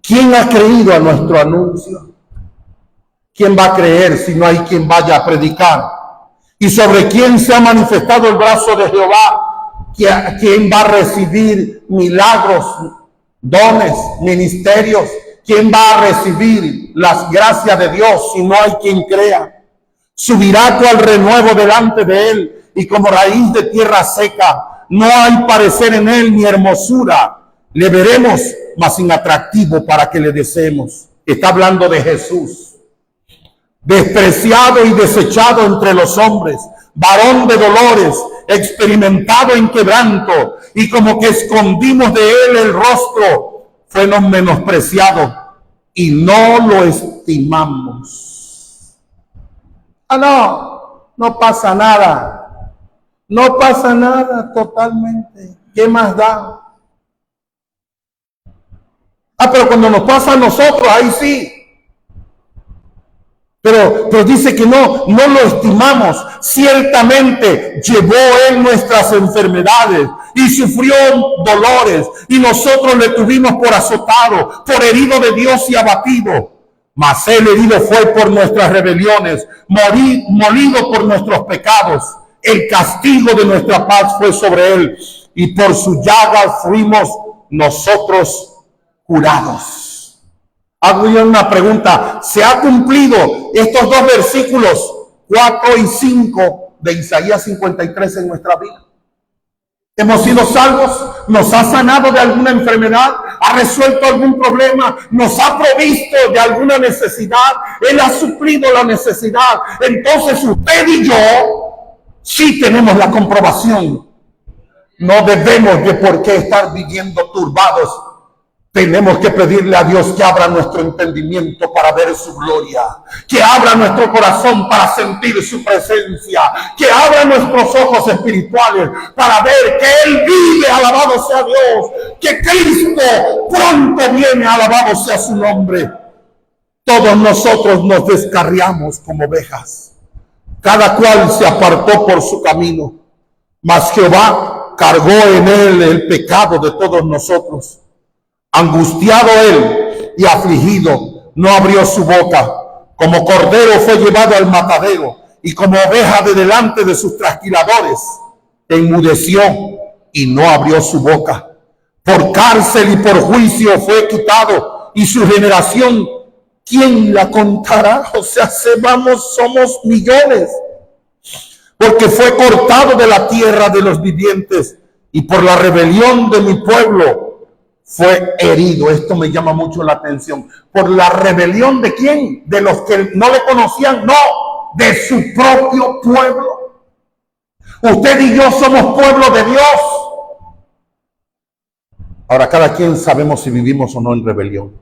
¿Quién ha creído a nuestro anuncio? ¿Quién va a creer si no hay quien vaya a predicar? ¿Y sobre quién se ha manifestado el brazo de Jehová? ¿Quién va a recibir milagros, dones, ministerios? ¿Quién va a recibir las gracias de Dios si no hay quien crea? Subirá cual renuevo delante de él, y como raíz de tierra seca. No hay parecer en él ni hermosura. Le veremos, mas sin atractivo para que le deseemos. Está hablando de Jesús. Despreciado y desechado entre los hombres, varón de dolores, experimentado en quebranto, y como que escondimos de él el rostro, fueron menospreciados y no lo estimamos. No pasa nada. No pasa nada totalmente. ¿Qué más da? Pero cuando nos pasa a nosotros, ahí sí. Pero dice que no lo estimamos. Ciertamente llevó él nuestras enfermedades y sufrió dolores, y nosotros le tuvimos por azotado, por herido de Dios y abatido. Mas él herido fue por nuestras rebeliones, molido por nuestros pecados. El castigo de nuestra paz fue sobre él, y por sus llagas fuimos nosotros curados. Hago yo una pregunta: ¿se ha cumplido estos dos versículos 4 y 5 de Isaías 53 en nuestra vida? ¿Hemos sido salvos? ¿Nos ha sanado de alguna enfermedad? ¿Ha resuelto algún problema? ¿Nos ha provisto de alguna necesidad? Él ha suplido la necesidad. Entonces usted y yo sí tenemos la comprobación. No debemos de por qué estar viviendo turbados. Tenemos que pedirle a Dios que abra nuestro entendimiento para ver su gloria, que abra nuestro corazón para sentir su presencia, que abra nuestros ojos espirituales para ver que Él vive, alabado sea Dios, que Cristo pronto viene, alabado sea su nombre. Todos nosotros nos descarriamos como ovejas, cada cual se apartó por su camino, mas Jehová cargó en él el pecado de todos nosotros. Angustiado él y afligido, no abrió su boca. Como cordero fue llevado al matadero, y como oveja de delante de sus trasquiladores, enmudeció y no abrió su boca. Por cárcel y por juicio fue quitado, y su generación, ¿quién la contará? O sea, somos millones. Porque fue cortado de la tierra de los vivientes, y por la rebelión de mi pueblo fue herido. Esto me llama mucho la atención. ¿Por la rebelión de quién? ¿De los que no le conocían? No, de su propio pueblo. Usted y yo somos pueblo de Dios. Ahora, cada quien sabemos si vivimos o no en rebelión,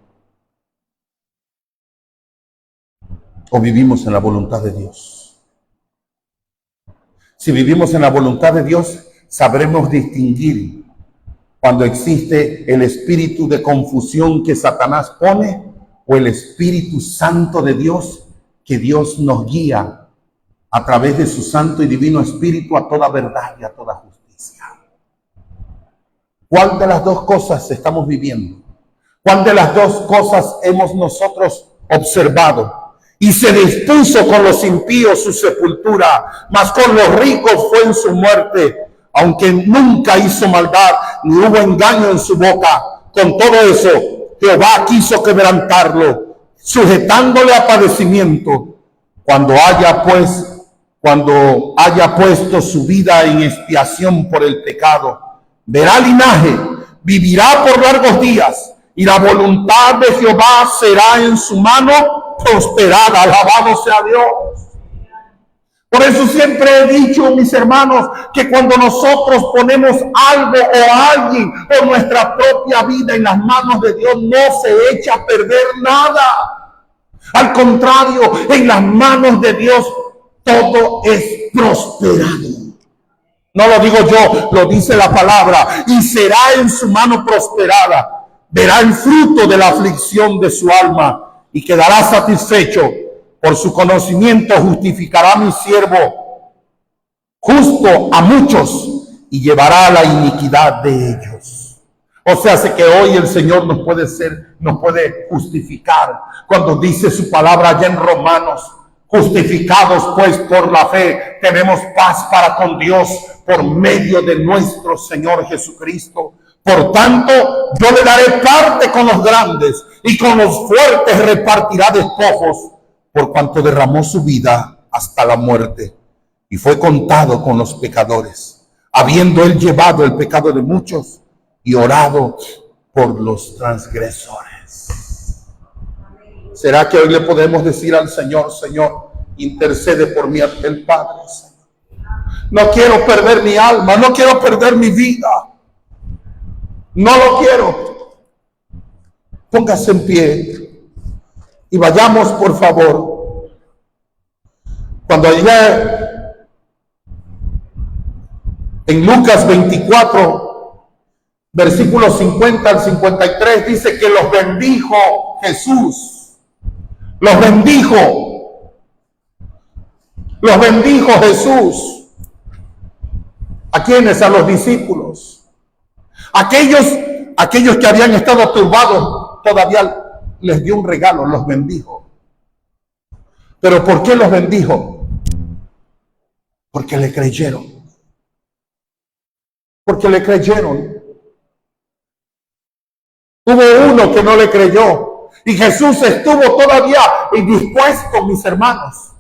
o vivimos en la voluntad de Dios. Si vivimos en la voluntad de Dios, sabremos distinguir Cuando existe el espíritu de confusión que Satanás pone, o el Espíritu Santo de Dios, que Dios nos guía a través de su santo y divino espíritu a toda verdad y a toda justicia. ¿Cuál de las dos cosas estamos viviendo? ¿Cuál de las dos cosas hemos nosotros observado? Y se dispuso con los impíos su sepultura, mas con los ricos fue en su muerte, aunque nunca hizo maldad, ni hubo engaño en su boca. Con todo eso, Jehová quiso quebrantarlo, sujetándole a padecimiento. Cuando haya puesto su vida en expiación por el pecado, verá linaje, vivirá por largos días, y la voluntad de Jehová será en su mano prosperada. Alabado sea Dios. Por eso siempre he dicho, mis hermanos, que cuando nosotros ponemos algo o a alguien o nuestra propia vida en las manos de Dios, no se echa a perder nada. Al contrario, en las manos de Dios todo es prosperado. No lo digo yo, lo dice la palabra. Y será en su mano prosperada. Verá el fruto de la aflicción de su alma y quedará satisfecho. Por su conocimiento justificará mi siervo justo a muchos y llevará la iniquidad de ellos. O sea, hace que hoy el Señor nos puede justificar cuando dice su palabra allá en Romanos: justificados pues por la fe, tenemos paz para con Dios por medio de nuestro Señor Jesucristo. Por tanto, yo le daré parte con los grandes y con los fuertes repartirá despojos, por cuanto derramó su vida hasta la muerte y fue contado con los pecadores, habiendo él llevado el pecado de muchos y orado por los transgresores. ¿Será que hoy le podemos decir al Señor: Señor, intercede por mí ante el Padre? No quiero perder mi alma, no quiero perder mi vida, no lo quiero. Póngase en pie y vayamos, por favor. Cuando ayer en Lucas 24, versículos 50 al 53, dice que los bendijo Jesús. Los bendijo Jesús. ¿A quiénes? A los discípulos. Aquellos que habían estado turbados, todavía les dio un regalo, los bendijo. ¿Pero por qué los bendijo? Porque le creyeron. Porque le creyeron. Hubo uno que no le creyó y Jesús estuvo todavía indispuesto, mis hermanos.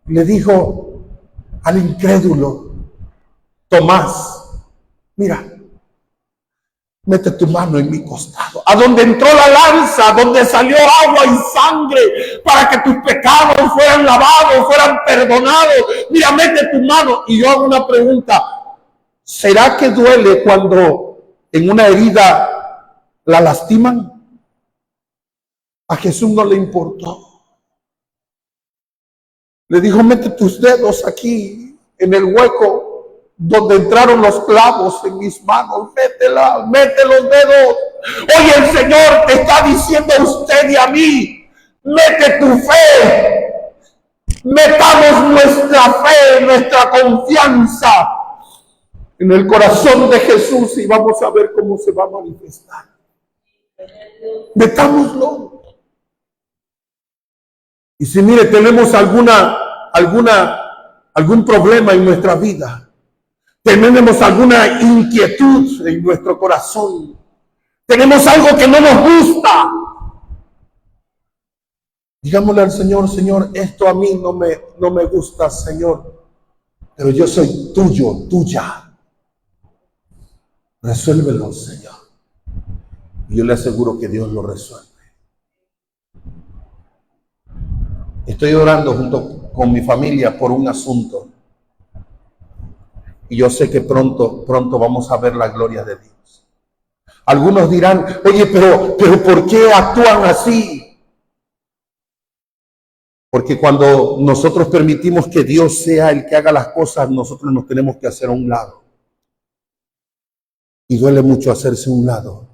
Le dijo al incrédulo Tomás: mira, mete tu mano en mi costado, a donde entró la lanza, donde salió agua y sangre, para que tus pecados fueran lavados, fueran perdonados. Mira, mete tu mano. Y yo hago una pregunta: ¿será que duele cuando en una herida la lastiman? A Jesús no le importó. Le dijo: mete tus dedos aquí en el hueco donde entraron los clavos en mis manos, mete los dedos. Hoy el Señor te está diciendo a usted y a mí: mete tu fe, metamos nuestra fe, nuestra confianza en el corazón de Jesús y vamos a ver cómo se va a manifestar. Metámoslo. Y si mire, tenemos algún problema en nuestra vida, tenemos alguna inquietud en nuestro corazón, tenemos algo que no nos gusta, digámosle al Señor: Señor, esto a mí no me gusta, Señor, pero yo soy tuyo, tuya. Resuélvelo, Señor. Y yo le aseguro que Dios lo resuelve. Estoy orando junto con mi familia por un asunto. Y yo sé que pronto vamos a ver la gloria de Dios. Algunos dirán: oye, pero ¿por qué actúan así? Porque cuando nosotros permitimos que Dios sea el que haga las cosas, nosotros nos tenemos que hacer a un lado. y duele mucho hacerse un lado.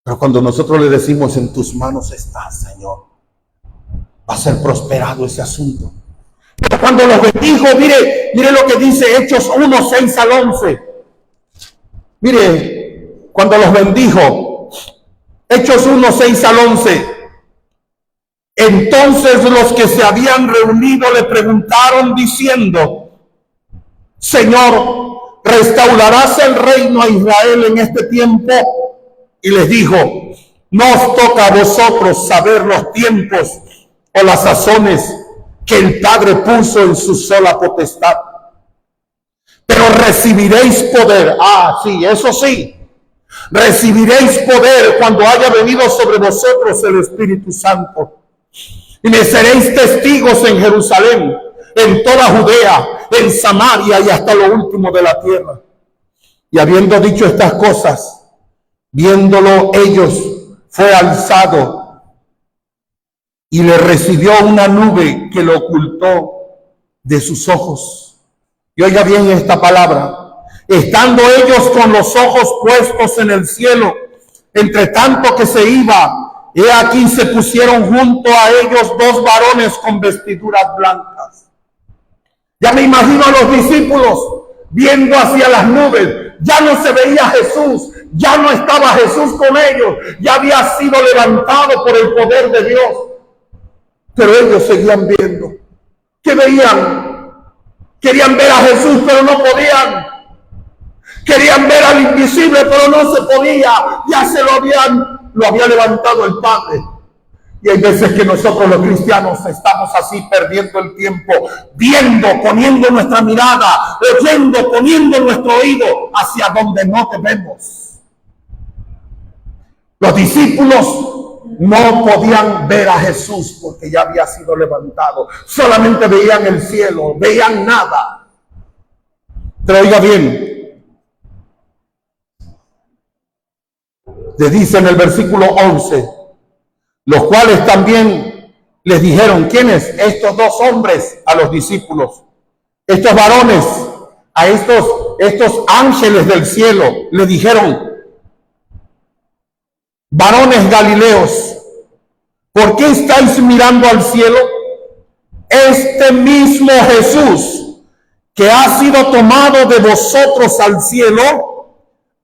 Pero cuando nosotros le decimos, en tus manos está, Señor, va a ser prosperado ese asunto. Pero cuando los bendijo, mire lo que dice Hechos 1, 6 al 11. Mire, cuando los bendijo, Hechos 1, 6 al 11. Entonces los que se habían reunido le preguntaron diciendo, Señor, ¿restaurarás el reino a Israel en este tiempo? Y les dijo, no os toca a vosotros saber los tiempos o las sazones que el Padre puso en su sola potestad. Pero recibiréis poder. Sí, eso sí. Recibiréis poder cuando haya venido sobre vosotros el Espíritu Santo. Y me seréis testigos en Jerusalén, en toda Judea, en Samaria y hasta lo último de la tierra. Y habiendo dicho estas cosas, viéndolo ellos, fue alzado y le recibió una nube que lo ocultó de sus ojos. Y oiga bien esta palabra. Estando ellos con los ojos puestos en el cielo, entre tanto que se iba, he aquí se pusieron junto a ellos dos varones con vestiduras blancas. Ya me imagino a los discípulos viendo hacia las nubes. Ya no se veía Jesús, ya no estaba Jesús con ellos, ya había sido levantado por el poder de Dios. Pero ellos seguían viendo. ¿Qué veían? Querían ver a Jesús, pero no podían. Querían ver al invisible, pero no se podía. Ya lo había levantado el Padre. Y hay veces que nosotros los cristianos estamos así perdiendo el tiempo, viendo, poniendo nuestra mirada, oyendo, poniendo nuestro oído hacia donde no debemos. Los discípulos no podían ver a Jesús porque ya había sido levantado. Solamente veían el cielo, veían nada. Pero oiga bien, le dice en el versículo 11, los cuales también les dijeron, ¿quiénes? Estos dos hombres a los discípulos, estos varones, a estos ángeles del cielo, le dijeron, varones galileos, ¿por qué estáis mirando al cielo? Este mismo Jesús que ha sido tomado de vosotros al cielo,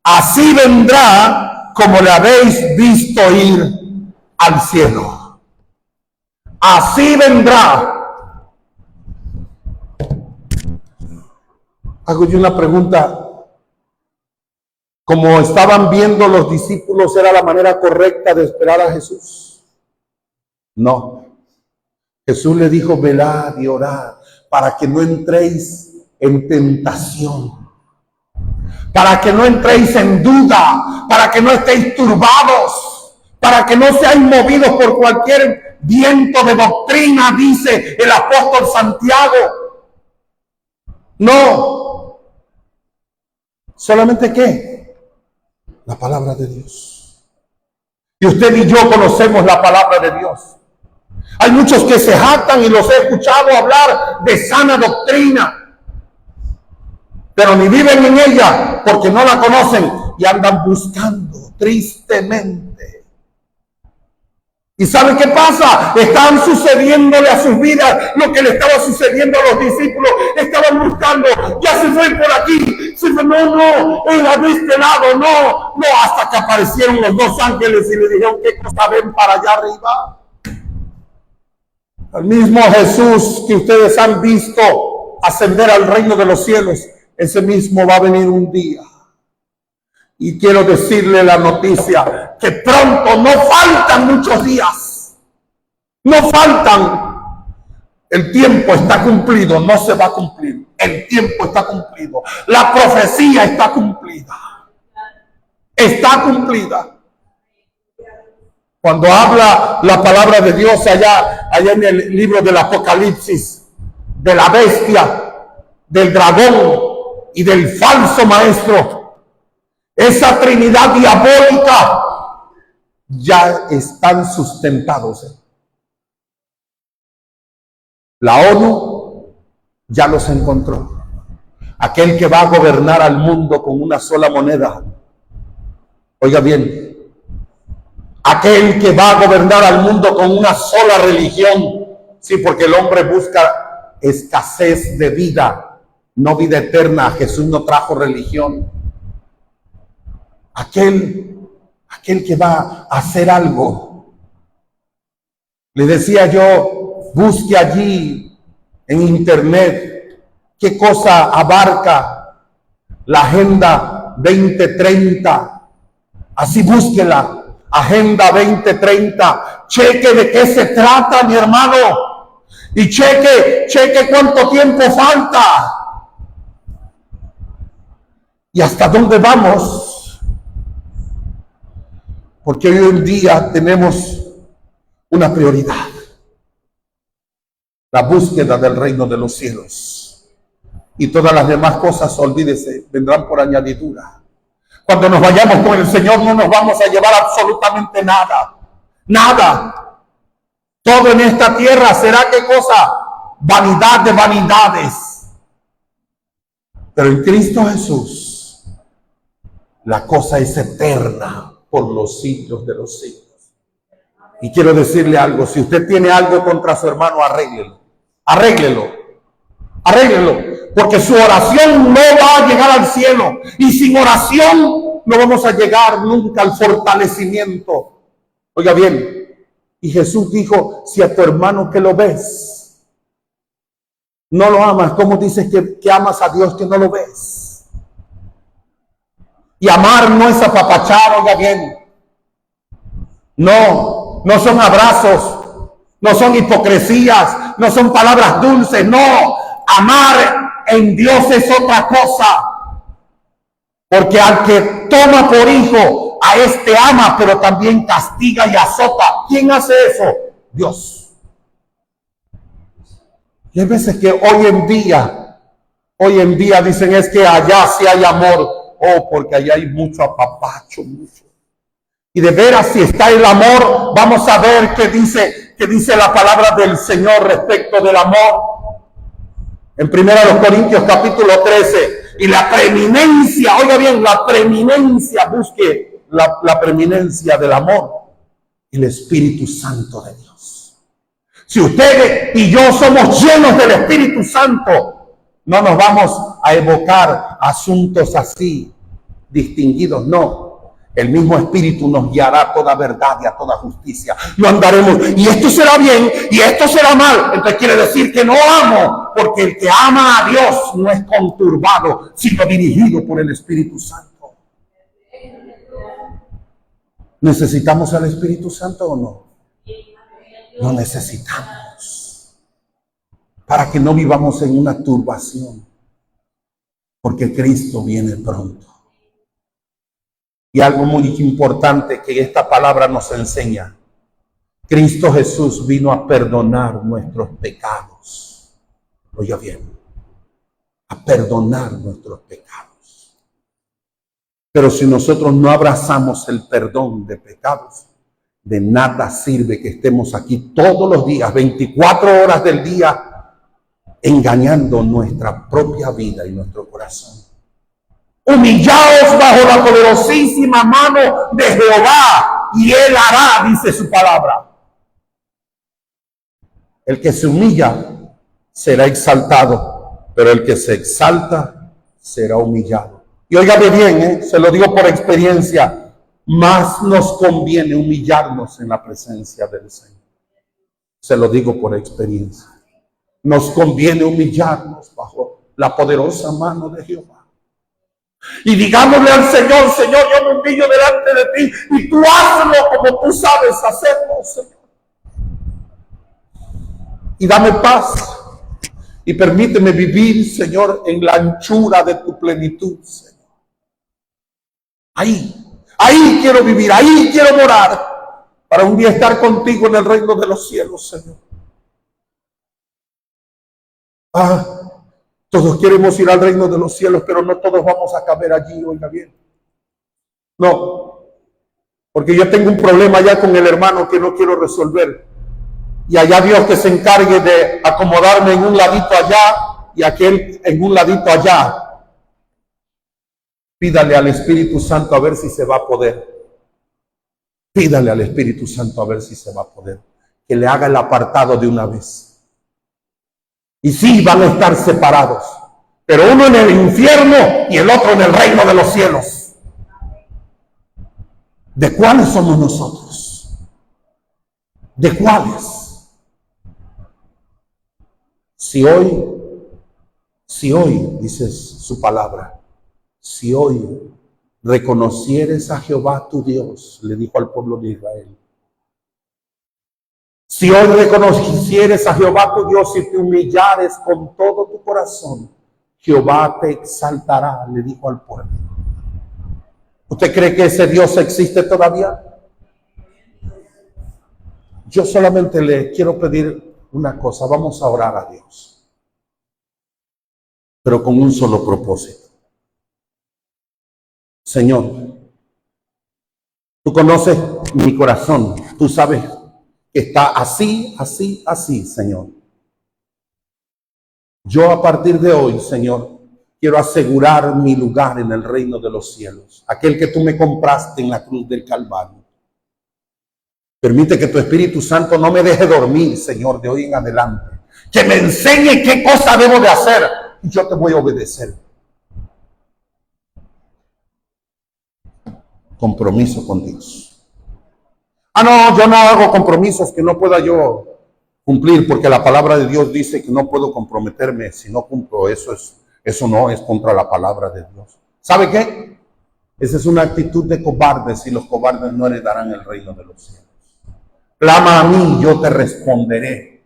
así vendrá como le habéis visto ir al cielo. Así vendrá. Hago yo una pregunta. Como estaban viendo los discípulos, ¿era la manera correcta de esperar a Jesús? No. Jesús le dijo, velad y orad para que no entréis en tentación, para que no entréis en duda, para que no estéis turbados, para que no seáis movidos por cualquier viento de doctrina, dice el apóstol Santiago. No. ¿Solamente qué? La palabra de Dios. Y usted y yo conocemos la palabra de Dios. Hay muchos que se jactan y los he escuchado hablar de sana doctrina, pero ni viven en ella porque no la conocen y andan buscando tristemente. ¿Y sabe qué pasa? Están sucediéndole a sus vidas lo que le estaba sucediendo a los discípulos. Estaban buscando, ya se fue por aquí, se fue, no, era de este lado, no, hasta que aparecieron los dos ángeles y le dijeron, ¿qué cosa ven para allá arriba? El mismo Jesús que ustedes han visto ascender al reino de los cielos, ese mismo va a venir un día. Y quiero decirle la noticia, que pronto, no faltan muchos días, no faltan. El tiempo está cumplido, no se va a cumplir. El tiempo está cumplido. La profecía está cumplida. Está cumplida. Cuando habla la palabra de Dios allá en el libro del Apocalipsis, de la bestia, del dragón y del falso maestro, esa trinidad diabólica ya están sustentados. La ONU ya los encontró. aquel que va a gobernar al mundo con una sola moneda. Oiga bien, aquel que va a gobernar al mundo con una sola religión. Sí, porque el hombre busca escasez de vida, no vida eterna. Jesús no trajo religión. Aquel que va a hacer algo. Le decía yo, busque allí en internet qué cosa abarca la Agenda 2030. Así búsquela. Agenda 2030. Cheque de qué se trata, mi hermano. Y cheque cuánto tiempo falta. Y hasta dónde vamos. Porque hoy en día tenemos una prioridad. La búsqueda del reino de los cielos. Y todas las demás cosas, olvídese, vendrán por añadidura. Cuando nos vayamos con el Señor no nos vamos a llevar absolutamente nada. Nada. Todo en esta tierra será, ¿qué cosa? Vanidad de vanidades. Pero en Cristo Jesús, la cosa es eterna por los siglos de los siglos. Y quiero decirle algo, si usted tiene algo contra su hermano, arréglelo. Arréglelo. Arréglelo. Porque su oración no va a llegar al cielo. Y sin oración no vamos a llegar nunca al fortalecimiento. Oiga bien. Y Jesús dijo, si a tu hermano que lo ves, no lo amas, ¿cómo dices que amas a Dios que no lo ves? Y amar no es apapachar, oiga bien. No son abrazos, no son hipocresías, no son palabras dulces, no. Amar en Dios es otra cosa. Porque al que toma por hijo, a este ama, pero también castiga y azota. ¿Quién hace eso? Dios. Y hay veces que hoy en día dicen es que allá sí hay amor. Oh, porque allá hay mucho apapacho, mucho. Y de veras, si está el amor, vamos a ver qué dice la palabra del Señor respecto del amor. En 1 Corintios capítulo 13. Y la preeminencia, oiga bien, la preeminencia, busque la preeminencia del amor, el Espíritu Santo de Dios. Si usted y yo somos llenos del Espíritu Santo, no nos vamos a evocar asuntos así, distinguidos, no. El mismo Espíritu nos guiará a toda verdad y a toda justicia. No andaremos, y esto será bien, y esto será mal. Entonces quiere decir que no amo, porque el que ama a Dios no es conturbado, sino dirigido por el Espíritu Santo. ¿Necesitamos al Espíritu Santo o no? Lo necesitamos. Para que no vivamos en una turbación. Porque Cristo viene pronto. Y algo muy importante que esta palabra nos enseña. Cristo Jesús vino a perdonar nuestros pecados. Oiga bien. A perdonar nuestros pecados. Pero si nosotros no abrazamos el perdón de pecados, de nada sirve que estemos aquí todos los días, 24 horas del día, engañando nuestra propia vida y nuestro corazón. Humillaos bajo la poderosísima mano de Jehová y Él hará, dice su palabra. El que se humilla será exaltado, pero el que se exalta será humillado. Y óigame bien, se lo digo por experiencia, más nos conviene humillarnos en la presencia del Señor. Se lo digo por experiencia. Nos conviene humillarnos bajo la poderosa mano de Jehová. Y digámosle al Señor, Señor, yo me humillo delante de ti y tú hazlo como tú sabes hacerlo, Señor. Y dame paz y permíteme vivir, Señor, en la anchura de tu plenitud, Señor. Ahí quiero vivir, ahí quiero morar, para un día estar contigo en el reino de los cielos, Señor. Todos queremos ir al reino de los cielos, pero no todos vamos a caber allí, oiga bien. No, porque yo tengo un problema allá con el hermano que no quiero resolver. Y allá Dios que se encargue de acomodarme en un ladito allá y aquel en un ladito allá. Pídale al Espíritu Santo a ver si se va a poder. Pídale al Espíritu Santo a ver si se va a poder. Que le haga el apartado de una vez. Y sí, van a estar separados. Pero uno en el infierno y el otro en el reino de los cielos. ¿De cuáles somos nosotros? ¿De cuáles? Si hoy, dice su palabra, si hoy reconocieres a Jehová tu Dios, le dijo al pueblo de Israel. Si hoy reconocieres a Jehová tu Dios y te humillares con todo tu corazón, Jehová te exaltará, le dijo al pueblo. ¿Usted cree que ese Dios existe todavía? Yo solamente le quiero pedir una cosa, vamos a orar a Dios, pero con un solo propósito. Señor, tú conoces mi corazón, tú sabes que está así, así, así, Señor. Yo a partir de hoy, Señor, quiero asegurar mi lugar en el reino de los cielos, aquel que tú me compraste en la cruz del Calvario. Permite que tu Espíritu Santo no me deje dormir, Señor, de hoy en adelante. Que me enseñe qué cosa debo de hacer y yo te voy a obedecer. Compromiso con Dios. No, yo no hago compromisos que no pueda yo cumplir, porque la palabra de Dios dice que no puedo comprometerme si no cumplo. Eso no es contra la palabra de Dios. ¿Sabe qué? Esa es una actitud de cobardes y los cobardes no heredarán el reino de los cielos. Clama a mí, yo te responderé.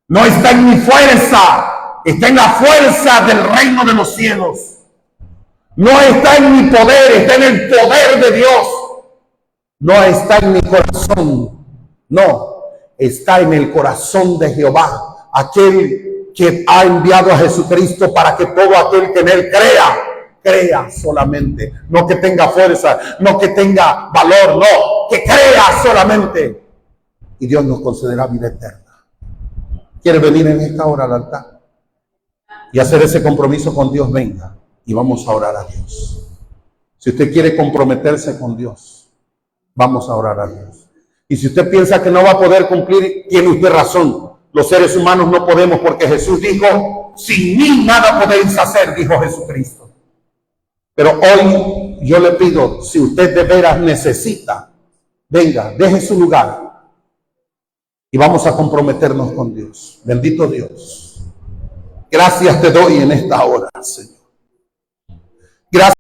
No está en mi fuerza, está en la fuerza del reino de los cielos. No está en mi poder, está en el poder de Dios. No está en mi corazón, no, está en el corazón de Jehová, aquel que ha enviado a Jesucristo para que todo aquel que en él crea solamente, no que tenga fuerza, no que tenga valor, no, que crea solamente. Y Dios nos concederá vida eterna. ¿Quiere venir en esta hora al altar y hacer ese compromiso con Dios? Venga y vamos a orar a Dios. Si usted quiere comprometerse con Dios, vamos a orar a Dios. Y si usted piensa que no va a poder cumplir, tiene usted razón. Los seres humanos no podemos, porque Jesús dijo, sin mí nada podéis hacer, dijo Jesucristo. Pero hoy yo le pido, si usted de veras necesita, venga, deje su lugar y vamos a comprometernos con Dios. Bendito Dios. Gracias te doy en esta hora, Señor. Gracias.